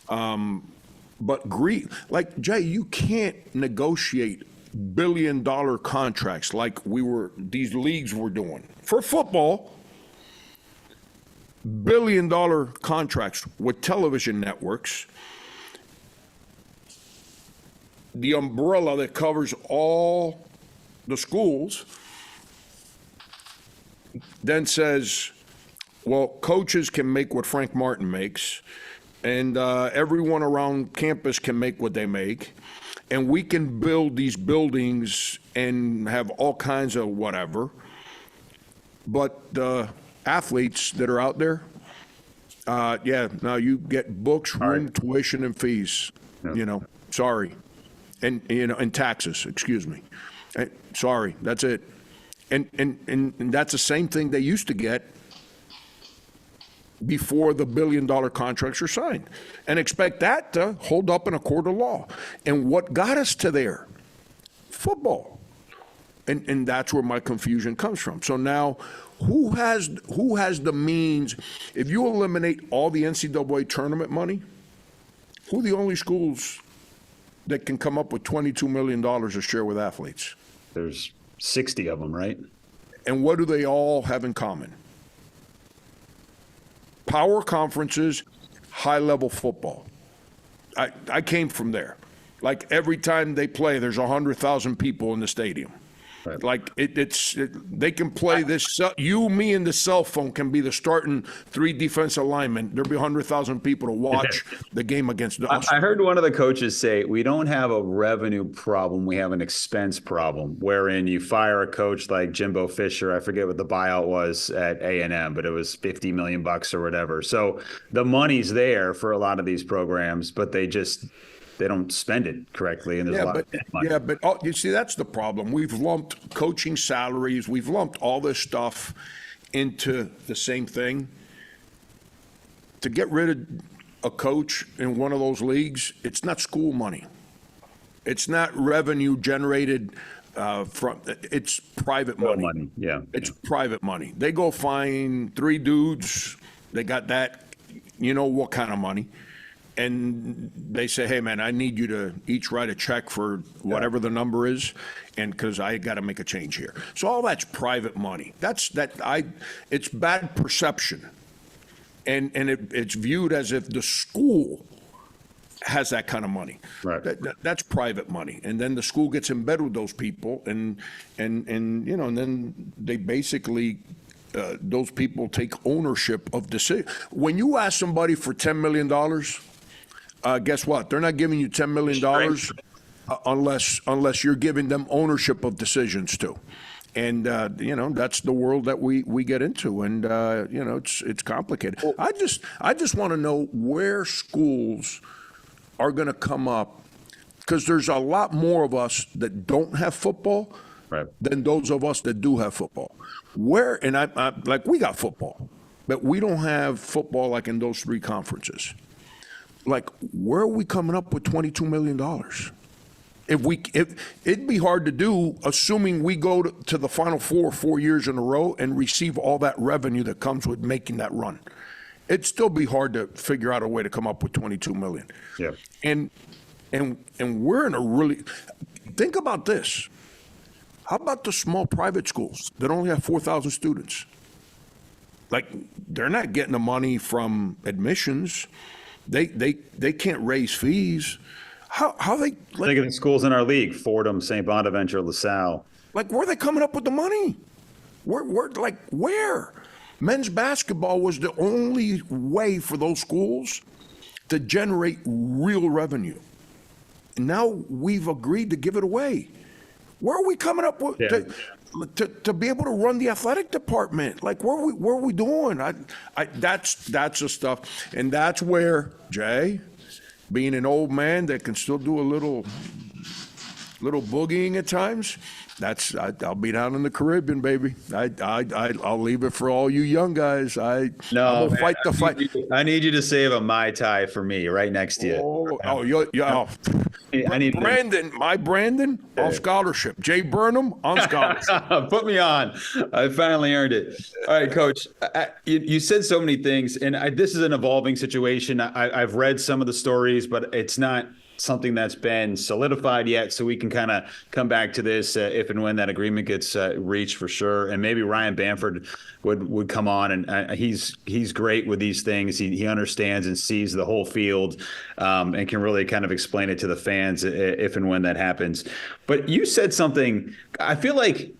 But greed, like, Jay, you can't negotiate billion-dollar contracts like these leagues were doing. For football, billion-dollar contracts with television networks, the umbrella that covers all the schools, then says, well, coaches can make what Frank Martin makes, and everyone around campus can make what they make, and we can build these buildings and have all kinds of whatever, but the athletes that are out there, now you get books, room, tuition, and fees, sorry. And taxes, excuse me. Sorry, that's it. And that's the same thing they used to get before the billion-dollar contracts are signed, and expect that to hold up in a court of law. And what got us to there? Football. And that's where my confusion comes from. So now, who has the means? If you eliminate all the NCAA tournament money, who are the only schools that can come up with $22 million to share with athletes? There's 60 of them, right? And what do they all have in common? Power conferences, high-level football. I came from there. Like, every time they play, there's 100,000 people in the stadium. Right. Like they can play this. You, me, and the cell phone can be the starting 3 defensive linemen. There'll be 100,000 people to watch the game against us. I heard one of the coaches say, we don't have a revenue problem. We have an expense problem, wherein you fire a coach like Jimbo Fisher. I forget what the buyout was at A&M, but it was $50 million or whatever. So the money's there for a lot of these programs, but they don't spend it correctly, and there's a lot of money. Yeah, but you see, that's the problem. We've lumped coaching salaries, we've lumped all this stuff into the same thing. To get rid of a coach in one of those leagues, it's not school money. It's not revenue generated it's private money. Yeah. It's private money. They go find 3 dudes, they got that, you know what kind of money. And they say, hey, man, I need you to each write a check for whatever the number is, and because I got to make a change here. So all that's private money. It's bad perception. And it's viewed as if the school has that kind of money. Right. That's private money. And then the school gets in bed with those people, and then they basically those people take ownership of decision. When you ask somebody for $10 million, guess what? They're not giving you $10 million unless you're giving them ownership of decisions too. And that's the world that we get into, and it's complicated. I just want to know where schools are going to come up, because there's a lot more of us that don't have football than those of us that do have football. And I like, we got football, but we don't have football like in those 3 conferences. Like, where are we coming up with $22 million? If it'd be hard to do, assuming we go to the Final Four 4 years in a row and receive all that revenue that comes with making that run. It'd still be hard to figure out a way to come up with $22 million. Yeah. And we're in a really, think about this. How about the small private schools that only have 4,000 students? Like, they're not getting the money from admissions. They can't raise fees. How they like, think of the schools in our league: Fordham, St. Bonaventure, LaSalle. Like, where are they coming up with the money? Where? Men's basketball was the only way for those schools to generate real revenue. And now we've agreed to give it away. Where are we coming up with to be able to run the athletic department? Like, where are we doing? That's the stuff, and that's where, Jay, being an old man that can still do a little boogieing at times, I'll be down in the Caribbean, baby. I'll leave it for all you young guys. I'm gonna fight the fight. I need you to save a Mai Tai for me right next to you. I need Brandon on scholarship. Jay Burnham on scholarship. Put me on. I finally earned it. All right, Coach. You said so many things, and this is an evolving situation. I've read some of the stories, but it's not something that's been solidified yet, so we can kind of come back to this if and when that agreement gets reached, for sure. And maybe Ryan Bamford would come on, and he's great with these things. He understands and sees the whole field, and can really kind of explain it to the fans if and when that happens. But you said something, I feel like,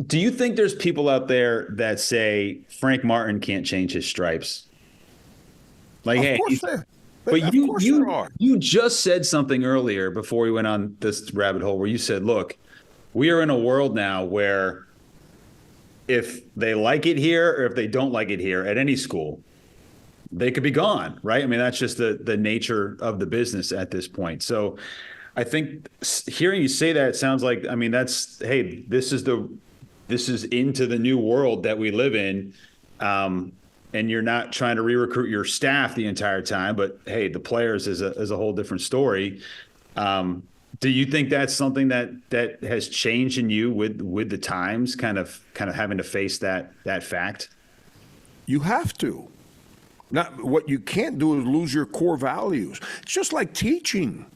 do you think there's people out there that say Frank Martin can't change his stripes? Like, of hey, course there. but you just said something earlier before we went on this rabbit hole where you said, look, we are in a world now where if they like it here or if they don't like it here at any school, they could be gone, right? I mean, that's just the nature of the business at this point. So I think hearing you say that, it sounds like, I mean, this is into the new world that we live in. And you're not trying to re-recruit your staff the entire time, but hey, the players is a whole different story. Do you think that's something that has changed in you with the times, kind of having to face that fact? You have to. Not what you can't do is lose your core values. It's just like teaching.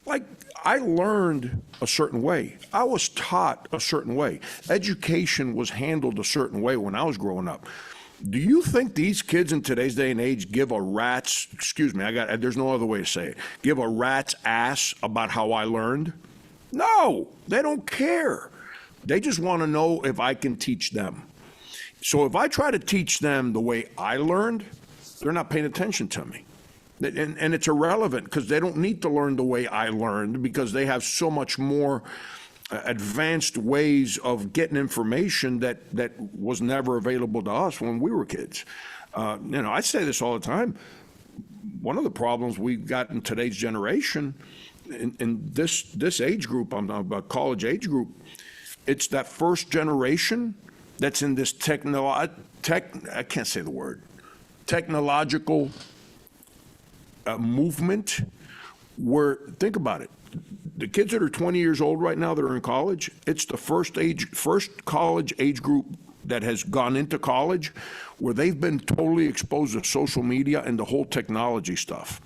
Like, I learned a certain way. I was taught a certain way. Education was handled a certain way when I was growing up. Do you think these kids in today's day and age give a rat's, there's no other way to say it, give a rat's ass about how I learned? No, they don't care. They just want to know if I can teach them. So if I try to teach them the way I learned, they're not paying attention to me. And it's irrelevant because they don't need to learn the way I learned because they have so much more advanced ways of getting information that was never available to us when we were kids. I say this all the time. One of the problems we've got in today's generation, in this age group, I'm talking about college age group, it's that first generation that's in this I can't say the word, technological movement where, think about it, the kids that are 20 years old right now that are in college, it's the first college age group that has gone into college where they've been totally exposed to social media and the whole technology stuff.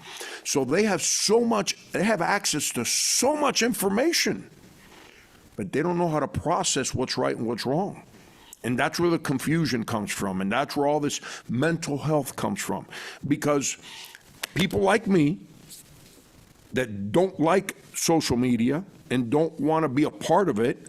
So they have access to so much information, but they don't know how to process what's right and what's wrong. And that's where the confusion comes from, and that's where all this mental health comes from. Because people like me that don't like social media and don't want to be a part of it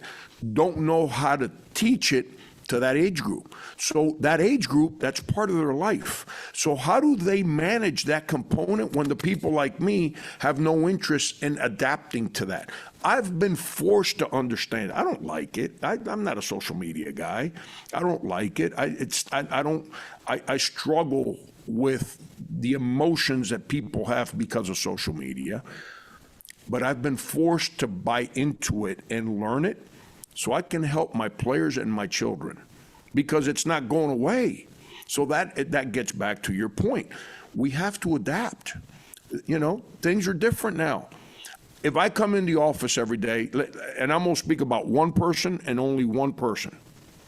don't know how to teach it to that age group. So that age group, that's part of their life. So how do they manage that component when the people like me have no interest in adapting to that? I've been forced to understand. I don't like it. I'm not a social media guy. I don't like it. I struggle with the emotions that people have because of social media, but I've been forced to buy into it and learn it so I can help my players and my children because it's not going away. So that gets back to your point. We have to adapt. Things are different now. If I come in the office every day, and I'm going to speak about one person and only one person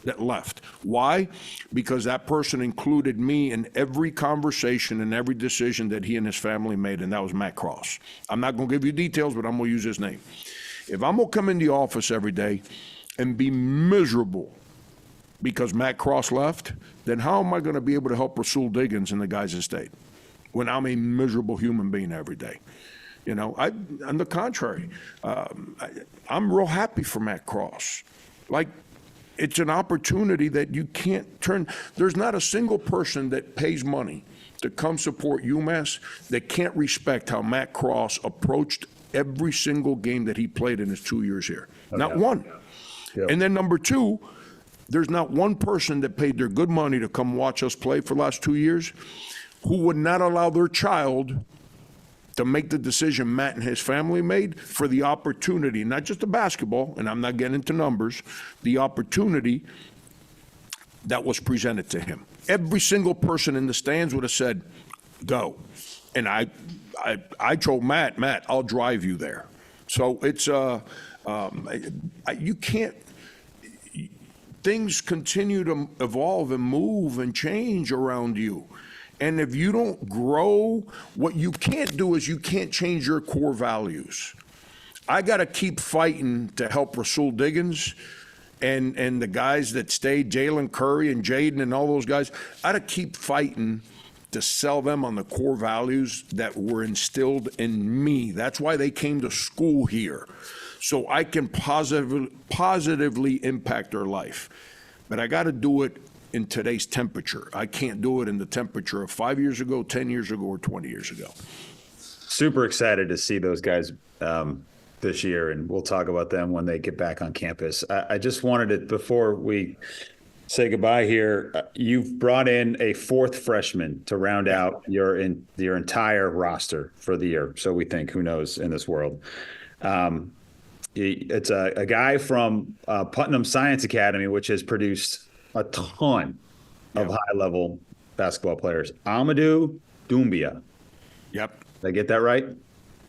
that left. Why? Because that person included me in every conversation and every decision that he and his family made, and that was Matt Cross. I'm not going to give you details, but I'm going to use his name. If I'm going to come in the office every day and be miserable because Matt Cross left, then how am I going to be able to help Rasul Diggins and the guys in state when I'm a miserable human being every day? On the contrary, I'm real happy for Matt Cross. It's an opportunity that you can't turn. There's not a single person that pays money to come support UMass that can't respect how Matt Cross approached every single game that he played in his 2 years here. Not one. Yeah. And then number two, there's not one person that paid their good money to come watch us play for the last 2 years who would not allow their child to make the decision Matt and his family made for the opportunity, not just the basketball, and I'm not getting into numbers, the opportunity that was presented to him. Every single person in the stands would have said, go. And I told Matt, I'll drive you there. So it's, you can't, things continue to evolve and move and change around you. And if you don't grow, what you can't do is you can't change your core values. I got to keep fighting to help Rasul Diggins and the guys that stayed, Jalen Curry and Jaden and all those guys. I got to keep fighting to sell them on the core values that were instilled in me. That's why they came to school here, so I can positively impact their life. But I got to do it in today's temperature. I can't do it in the temperature of 5 years ago, 10 years ago, or 20 years ago. Super excited to see those guys this year, and we'll talk about them when they get back on campus. I just wanted to, before we say goodbye here, you've brought in a fourth freshman to round out your entire roster for the year. So we think, who knows in this world. It's a guy from Putnam Science Academy, which has produced a ton of high-level basketball players. Amadou Doumbia. Yep. Did I get that right?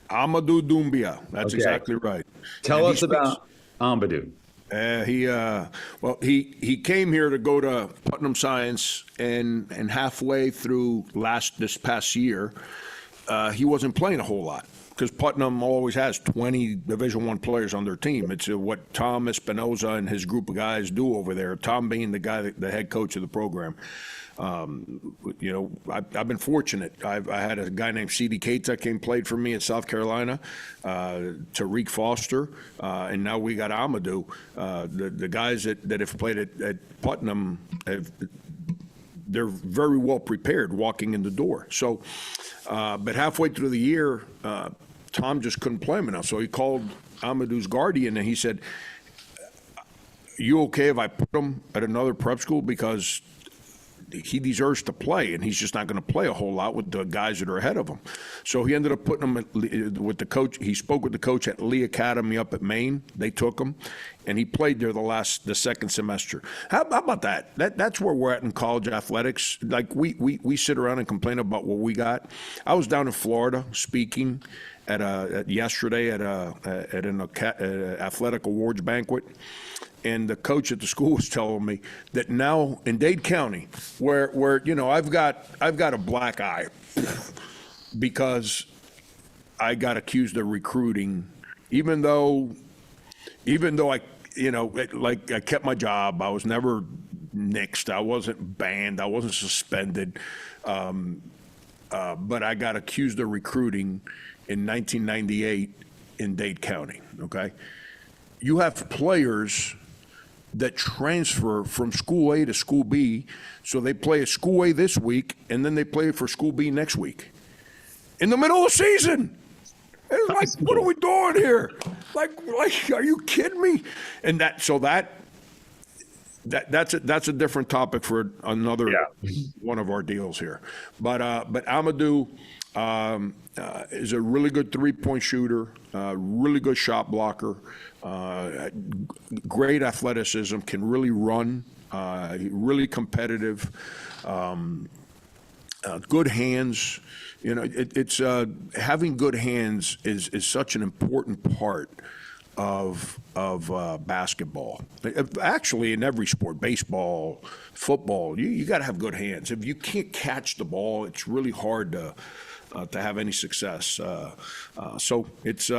Amadou Doumbia. That's exactly right. Tell us about Amadou. He came here to go to Putnam Science, and halfway through this past year, he wasn't playing a whole lot. because Putnam always has 20 Division I players on their team. It's what Tom Espinoza and his group of guys do over there. Tom being the head coach of the program. I've been fortunate. I had a guy named C.D. Cates that played for me at South Carolina, Tariq Foster, and now we got Amadou. The guys that have played at Putnam they're very well prepared walking in the door. So, but halfway through the year, Tom just couldn't play him enough. So he called Amadou's guardian and he said, "You okay if I put him at another prep school because he deserves to play, and he's just not going to play a whole lot with the guys that are ahead of him." So he ended up putting him with the coach. He spoke with the coach at Lee Academy up at Maine. They took him, and he played there the second semester. How about that? That's where we're at in college athletics. Like we sit around and complain about what we got. I was down in Florida speaking yesterday at an athletic awards banquet. And the coach at the school was telling me that now in Dade County, where I've got a black eye because I got accused of recruiting, even though I I kept my job, I was never nixed, I wasn't banned, I wasn't suspended, but I got accused of recruiting in 1998 in Dade County. Okay, you have players that transfer from school A to school B, so they play at school A this week, and then they play for school B next week, in the middle of the season. It's like, what are we doing here? Like, are you kidding me? And that's a different topic for another one of our deals here. But Amadou is a really good three-point shooter, really good shot blocker, great athleticism, can really run, really competitive, good hands. It's having good hands is such an important part of basketball. Actually, in every sport, baseball, football, you got to have good hands. If you can't catch the ball, it's really hard to have any success. So it's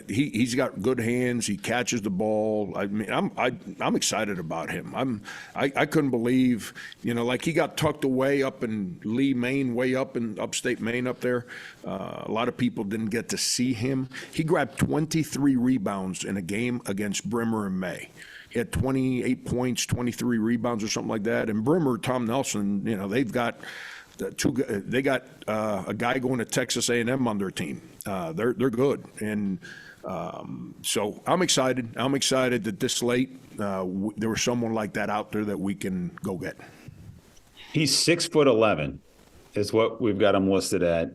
he's got good hands. He catches the ball. I mean, I'm excited about him. I couldn't believe, like he got tucked away up in Lee, Maine, way up in upstate Maine up there. A lot of people didn't get to see him. He grabbed 23 rebounds in a game against Brimmer in May. He had 28 points, 23 rebounds or something like that. And Brimmer, Tom Nelson, they've got they got a guy going to Texas A&M on their team. They're good, and so I'm excited. I'm excited that this late there was someone like that out there that we can go get. He's 6'11", is what we've got him listed at,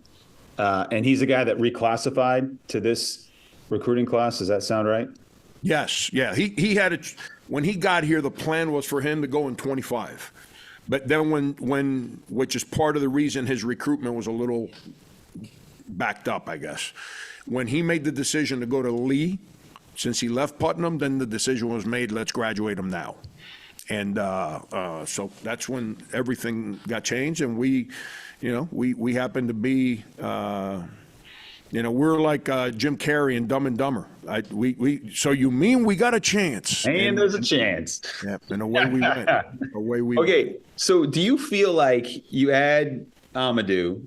and he's a guy that reclassified to this recruiting class. Does that sound right? Yes, yeah. He had it when he got here. The plan was for him to go in 25. But then when which is part of the reason his recruitment was a little backed up, I guess. When he made the decision to go to Lee, since he left Putnam, then the decision was made, let's graduate him now. And so that's when everything got changed, and we happened to be, we're like Jim Carrey in Dumb and Dumber. So you mean we got a chance? And there's a chance. Yeah, and away we went. Okay, so do you feel like you add Amadou?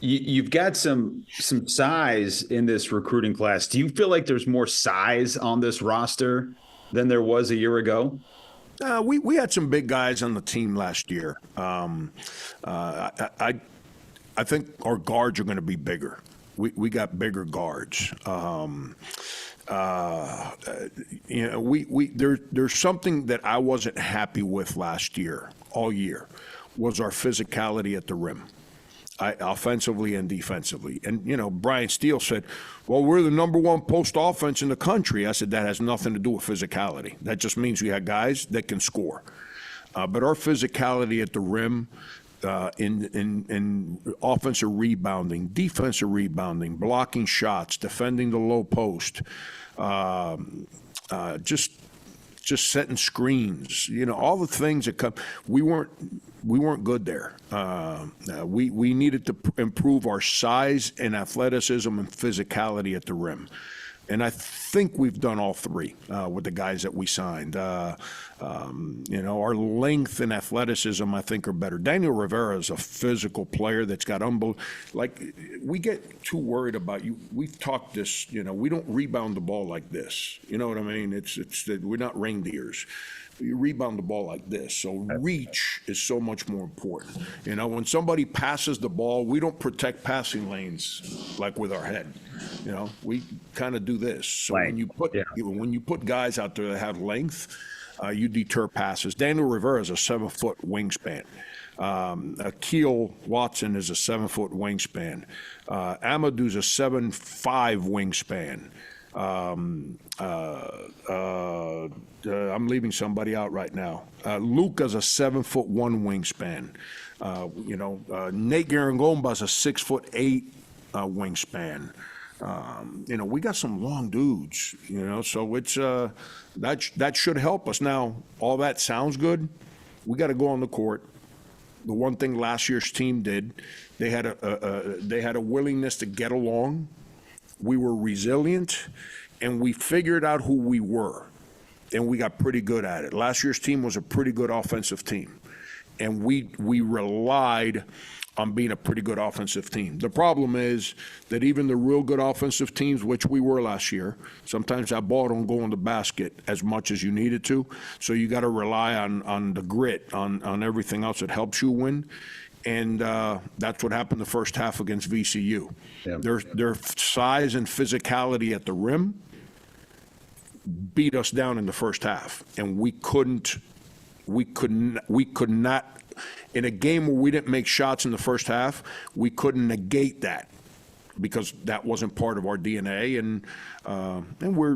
You've got some size in this recruiting class. Do you feel like there's more size on this roster than there was a year ago? We had some big guys on the team last year. I think our guards are going to be bigger. We got bigger guards. There's something that I wasn't happy with last year, all year, was our physicality at the rim. Offensively and defensively. And, Brian Steele said, well, we're the number one post offense in the country. I said, that has nothing to do with physicality. That just means we have guys that can score. But our physicality at the rim, in offensive rebounding, defensive rebounding, blocking shots, defending the low post, just setting screens, all the things that come. We weren't We weren't good there. We needed to improve our size and athleticism and physicality at the rim. And I think we've done all three with the guys that we signed. Our length and athleticism, I think, are better. Daniel Rivera is a physical player that's got we get too worried about you. We've talked this, we don't rebound the ball like this. You know what I mean? We're not reindeers. You rebound the ball like this. So reach is so much more important. When somebody passes the ball, we don't protect passing lanes like with our head. We kind of do this. So when you put guys out there that have length, you deter passes. Daniel Rivera is a 7-foot wingspan. Akeel Watson is a 7-foot wingspan. Amadou's a 7'5" wingspan. I'm leaving somebody out right now. Luka's a 7'1" wingspan. Nate Garangomba's a 6'8" wingspan. We got some long dudes. So it's that should help us. Now, all that sounds good. We got to go on the court. The one thing last year's team did, they had a willingness to get along. We were resilient, and we figured out who we were, and we got pretty good at it. Last year's team was a pretty good offensive team, and we relied on being a pretty good offensive team. The problem is that even the real good offensive teams, which we were last year, sometimes that ball don't go in the basket as much as you need it to, so you got to rely on the grit, on everything else that helps you win. And that's what happened the first half against VCU. Yeah. Their size and physicality at the rim beat us down in the first half, and we could not. In a game where we didn't make shots in the first half, we couldn't negate that because that wasn't part of our DNA. And we're,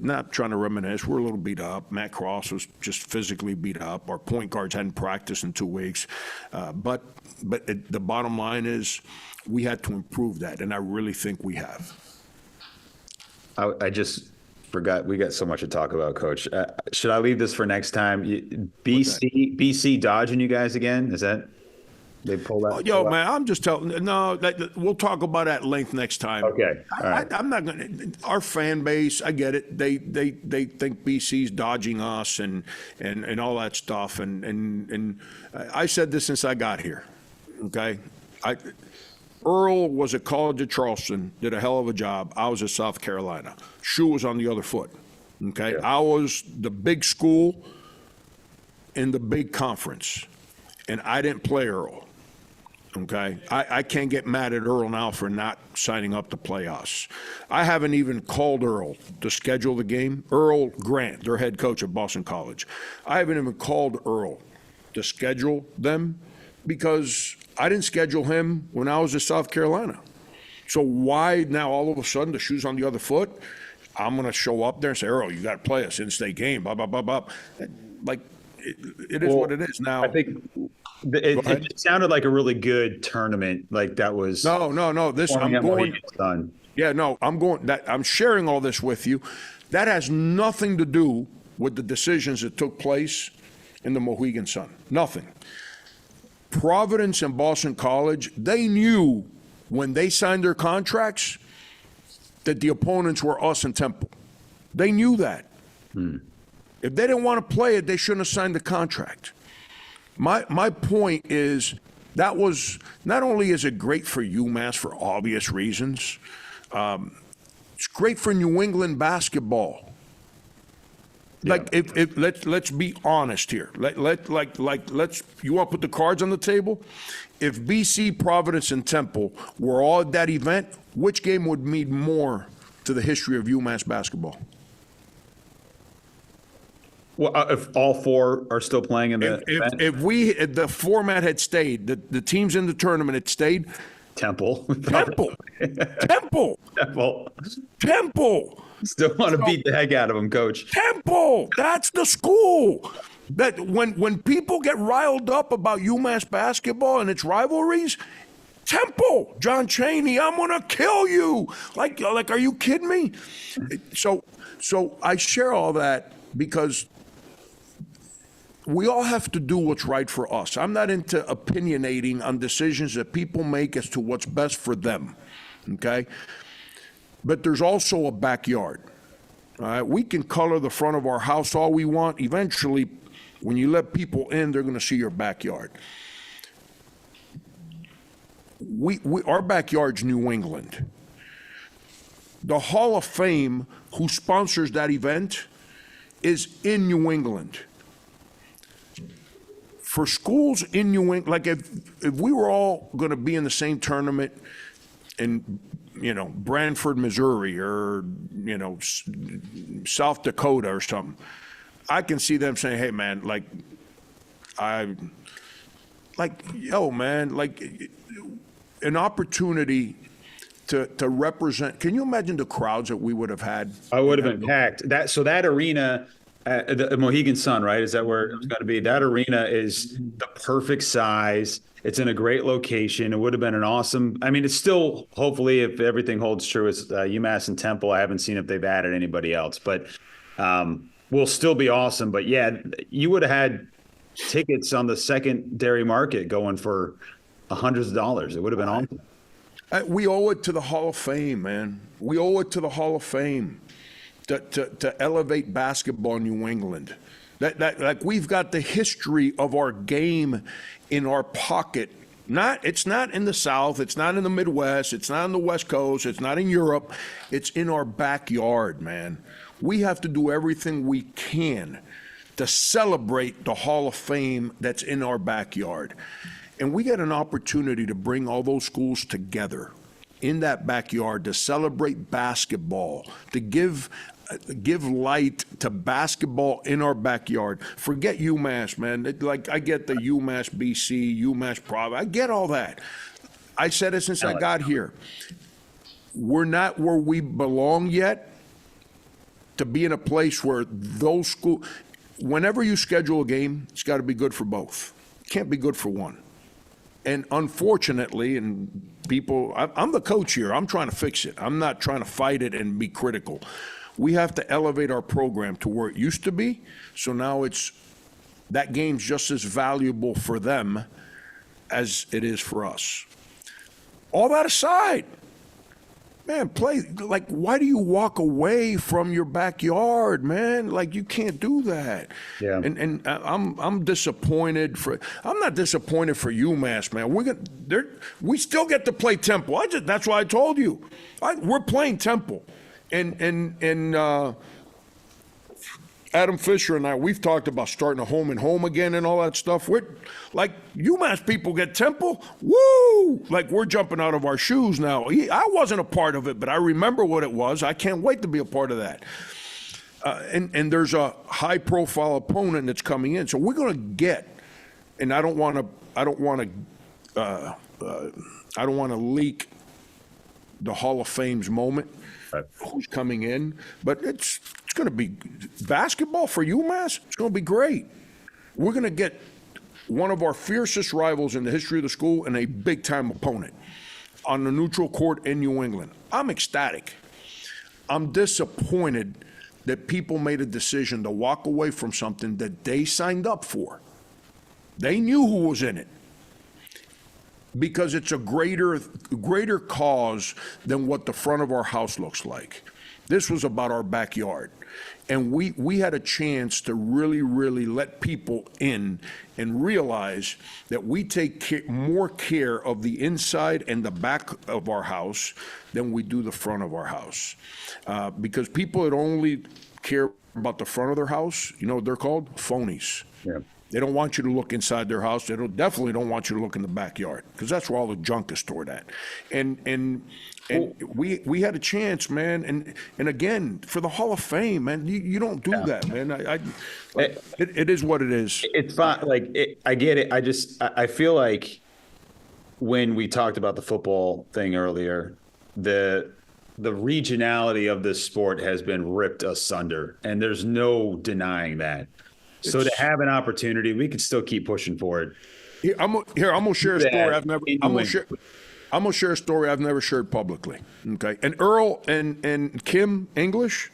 not trying to reminisce. We're a little beat up. Matt Cross was just physically beat up. Our point guards hadn't practiced in 2 weeks. But the bottom line is we had to improve that, and I really think we have. I just forgot we got so much to talk about, Coach. Should I leave this for next time? BC dodging you guys again? Is that they pull that? Man, I'm just telling. No, we'll talk about that at length next time. Okay, all right. I'm not going to. Our fan base, I get it. They think BC's dodging us and all that stuff. And I said this since I got here. Okay, Earl was at College of Charleston, did a hell of a job. I was at South Carolina. Shoe was on the other foot. Okay, yeah. I was the big school in the big conference, and I didn't play Earl. Okay, I can't get mad at Earl now for not signing up to play us. I haven't even called Earl to schedule the game. Earl Grant, their head coach at Boston College. I haven't even called Earl to schedule them because I didn't schedule him when I was at South Carolina. So why now all of a sudden the shoe's on the other foot? I'm going to show up there and say, Earl, you got to play us in-state game, blah, blah, blah, blah. Like, it is what it is now. I think it sounded like a really good tournament. Like that was. No. This I'm going. Yeah, no, I'm going. I'm sharing all this with you. That has nothing to do with the decisions that took place in the Mohegan Sun. Nothing. Providence and Boston College, they knew when they signed their contracts that the opponents were us and Temple. They knew that. If they didn't want to play it, they shouldn't have signed the contract. My point is that was not only is it great for UMass for obvious reasons, it's great for New England basketball. Like if let's be honest here. Let's you want to put the cards on the table? If BC, Providence, and Temple were all at that event, which game would mean more to the history of UMass basketball? Well, if all four are still playing in the event? If the format had stayed, the teams in the tournament had stayed. Temple. Still want to beat the heck out of them, Coach. Temple, that's the school. That when people get riled up about UMass basketball and its rivalries, Temple, John Chaney, I'm gonna kill you. Like, are you kidding me? So I share all that because we all have to do what's right for us. I'm not into opinionating on decisions that people make as to what's best for them, okay? But there's also a backyard, all right? We can color the front of our house all we want. Eventually, when you let people in, they're going to see your backyard. Our backyard's New England. The Hall of Fame, who sponsors that event, is in New England. For schools in New England, like if we were all going to be in the same tournament in, Branford, Missouri, or, South Dakota or something, I can see them saying, hey, man, an opportunity to represent. Can you imagine the crowds that we would have had? I would have been packed. That arena, the Mohegan Sun, right? Is that where it's going to be? That arena is the perfect size. It's in a great location. It would have been an awesome. I mean, it's still, hopefully, if everything holds true, it's UMass and Temple. I haven't seen if they've added anybody else, but will still be awesome. But yeah, you would have had tickets on the secondary market going for hundreds of dollars. It would have been awesome. We owe it to the Hall of Fame, man. We owe it to the Hall of Fame to elevate basketball in New England. Like we've got the history of our game in our pocket. It's not in the South. It's not in the Midwest. It's not on the West Coast. It's not in Europe. It's in our backyard, man. We have to do everything we can to celebrate the Hall of Fame that's in our backyard. And we get an opportunity to bring all those schools together in that backyard to celebrate basketball, to give light to basketball in our backyard. Forget UMass, man. I get the UMass BC, UMass Providence. I get all that. I said it since I got here. We're not where we belong yet to be in a place where those schools, whenever you schedule a game, it's got to be good for both. It can't be good for one. And unfortunately, and people, I'm the coach here. I'm trying to fix it. I'm not trying to fight it and be critical. We have to elevate our program to where it used to be. So now that game's just as valuable for them as it is for us. All that aside, man, why do you walk away from your backyard, man? You can't do that. Yeah. And I'm disappointed I'm not disappointed for UMass, man. We still get to play Temple. That's why I told you. We're playing Temple. And Adam Fisher and I, we've talked about starting a home and home again and all that stuff. We're UMass people get Temple, woo! We're jumping out of our shoes now. I wasn't a part of it, but I remember what it was. I can't wait to be a part of that. And there's a high-profile opponent that's coming in, so we're going to get. And I don't want to leak the Hall of Fame's moment. Right. Who's coming in, but it's going to be basketball for UMass. It's going to be great. We're going to get one of our fiercest rivals in the history of the school and a big-time opponent on the neutral court in New England. I'm ecstatic. I'm disappointed that people made a decision to walk away from something that they signed up for. They knew who was in it. Because it's a greater cause than what the front of our house looks like. This was about our backyard. And we had a chance to really, really let people in and realize that we take more care of the inside and the back of our house than we do the front of our house. Because people that only care about the front of their house, you know what they're called? Phonies. Yeah. They don't want you to look inside their house. They definitely don't want you to look in the backyard because that's where all the junk is stored at. And we had a chance, man. And again, for the Hall of Fame, man, you don't do that, man. It is what it is. It's fine. I get it. I feel like when we talked about the football thing earlier, the regionality of this sport has been ripped asunder, and there's no denying that. So to have an opportunity, we can still keep pushing for it. I'm gonna share a story I'm gonna share a story I've never shared publicly. Okay, and Earl and Kim English,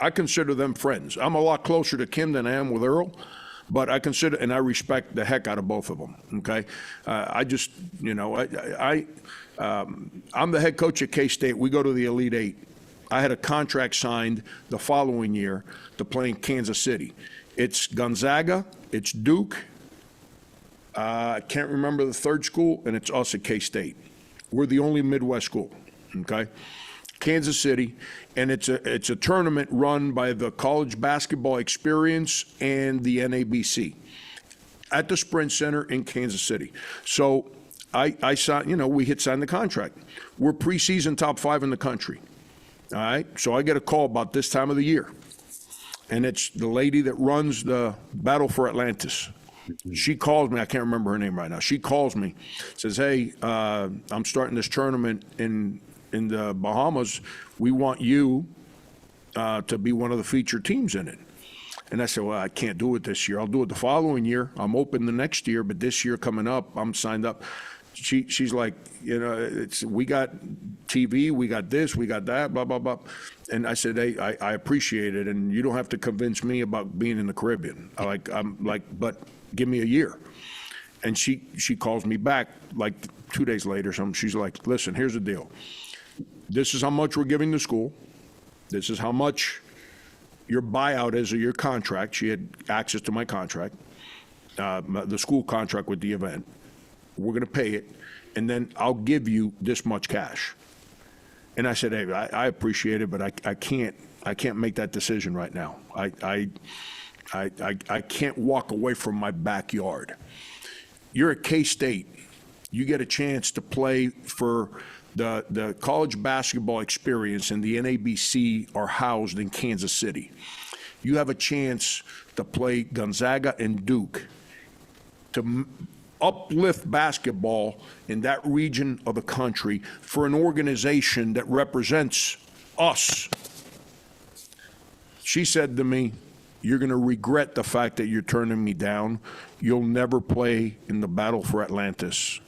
I consider them friends. I'm a lot closer to Kim than I am with Earl, but I consider and I respect the heck out of both of them. Okay, I just I'm the head coach at K-State. We go to the Elite Eight. I had a contract signed the following year to play in Kansas City. It's Gonzaga, it's Duke. I can't remember the third school, and it's us at K-State. We're the only Midwest school. Okay, Kansas City, and it's a tournament run by the College Basketball Experience and the NABC at the Sprint Center in Kansas City. So I signed, we hit sign the contract. We're preseason top 5 in the country. All right, so I get a call about this time of the year, and it's the lady that runs the Battle for Atlantis. She calls me. I can't remember her name right now. She calls me, says, "Hey, I'm starting this tournament in the Bahamas. We want you to be one of the featured teams in it." And I said, "Well, I can't do it this year. I'll do it the following year. I'm open the next year, but this year coming up, I'm signed up." She's like, we got TV, we got this, we got that, blah, blah, blah. And I said, "Hey, I appreciate it, and you don't have to convince me about being in the Caribbean. But give me a year." And she calls me back like 2 days later. She's like, "Listen, here's the deal. This is how much we're giving the school. This is how much your buyout is of your contract." She had access to my contract, the school contract with the event. "We're going to pay it, and then I'll give you this much cash." And I said, "Hey, I appreciate it, but I can't make that decision right now. I can't walk away from my backyard. You're at K-State. You get a chance to play for the College Basketball Experience, and the NABC are housed in Kansas City. You have a chance to play Gonzaga and Duke to uplift basketball in that region of the country for an organization that represents us." She said to me, "You're going to regret the fact that you're turning me down. You'll never play in the Battle for Atlantis."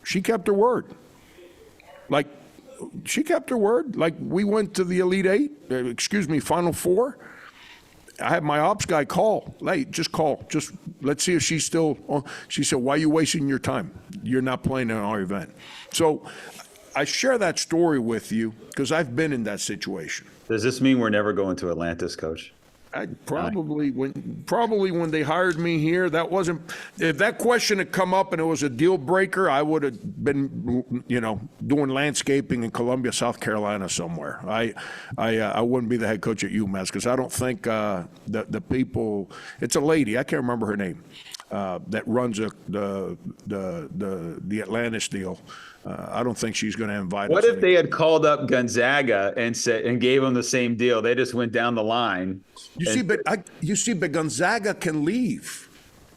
She kept her word. She kept her word. We went to the Elite Eight, Final Four. I had my ops guy call. "Hey, just call. Just let's see if she's still on." She said, "Why are you wasting your time? You're not playing in our event." So I share that story with you because I've been in that situation. Does this mean we're never going to Atlantis, Coach? Probably when they hired me here, that wasn't. If that question had come up and it was a deal breaker, I would have been, doing landscaping in Columbia, South Carolina somewhere. I wouldn't be the head coach at UMass because I don't think the people. It's a lady. I can't remember her name. That runs the Atlantis deal. I don't think she's going to invite us. What if they had called up Gonzaga and gave them the same deal? They just went down the line. You see, but Gonzaga can leave.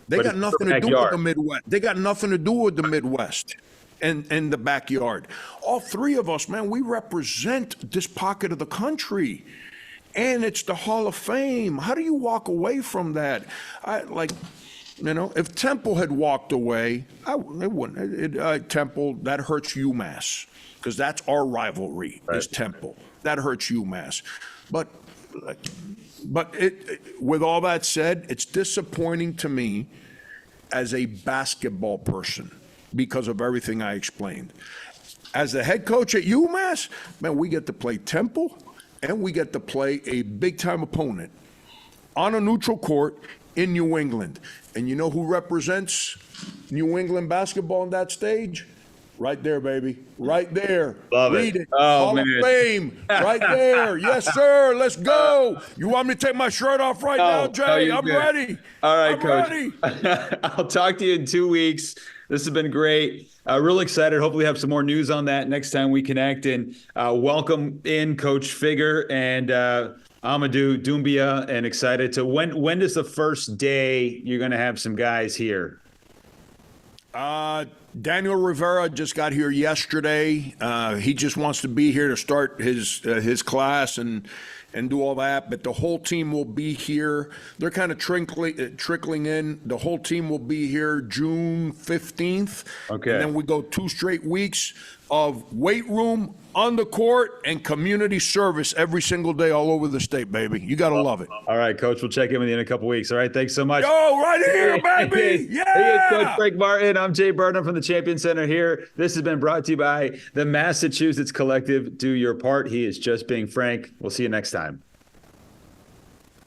They got nothing to do with the Midwest. They got nothing to do with the Midwest and the backyard. All three of us, man, we represent this pocket of the country, and it's the Hall of Fame. How do you walk away from that? If Temple had walked away, it wouldn't. Temple, that hurts UMass because that's our rivalry. Right. Is Temple. That hurts UMass. But with all that said, it's disappointing to me as a basketball person because of everything I explained. As the head coach at UMass, man, we get to play Temple and we get to play a big-time opponent on a neutral court in New England. And you know who represents New England basketball on that stage? Right there, baby. Right there. Love Read it. it. Oh, Hall man. of Fame. Right there. Yes, sir. Let's go. You want me to take my shirt off right now, Jay? I'm ready. All right, I'm Coach. ready. I'll talk to you in 2 weeks. This has been great. Real excited. Hopefully have some more news on that next time we connect. And welcome in Coach Figger and Amadou Doumbia, and excited to when is the first day you're going to have some guys here? Daniel Rivera just got here yesterday. He just wants to be here to start his class and do all that. But the whole team will be here. They're kind of trickling in. The whole team will be here June 15th. Okay. And then we go 2 straight weeks of weight room, on the court, and community service every single day all over the state, baby. You got to love it. All right, Coach. We'll check in with you in a couple weeks. All right. Thanks so much. Yo, right here, baby. Yeah. Hey, it's Coach Frank Martin. I'm Jay Burnham from the Champion Center here. This has been brought to you by the Massachusetts Collective. Do your part. He is just being Frank. We'll see you next time.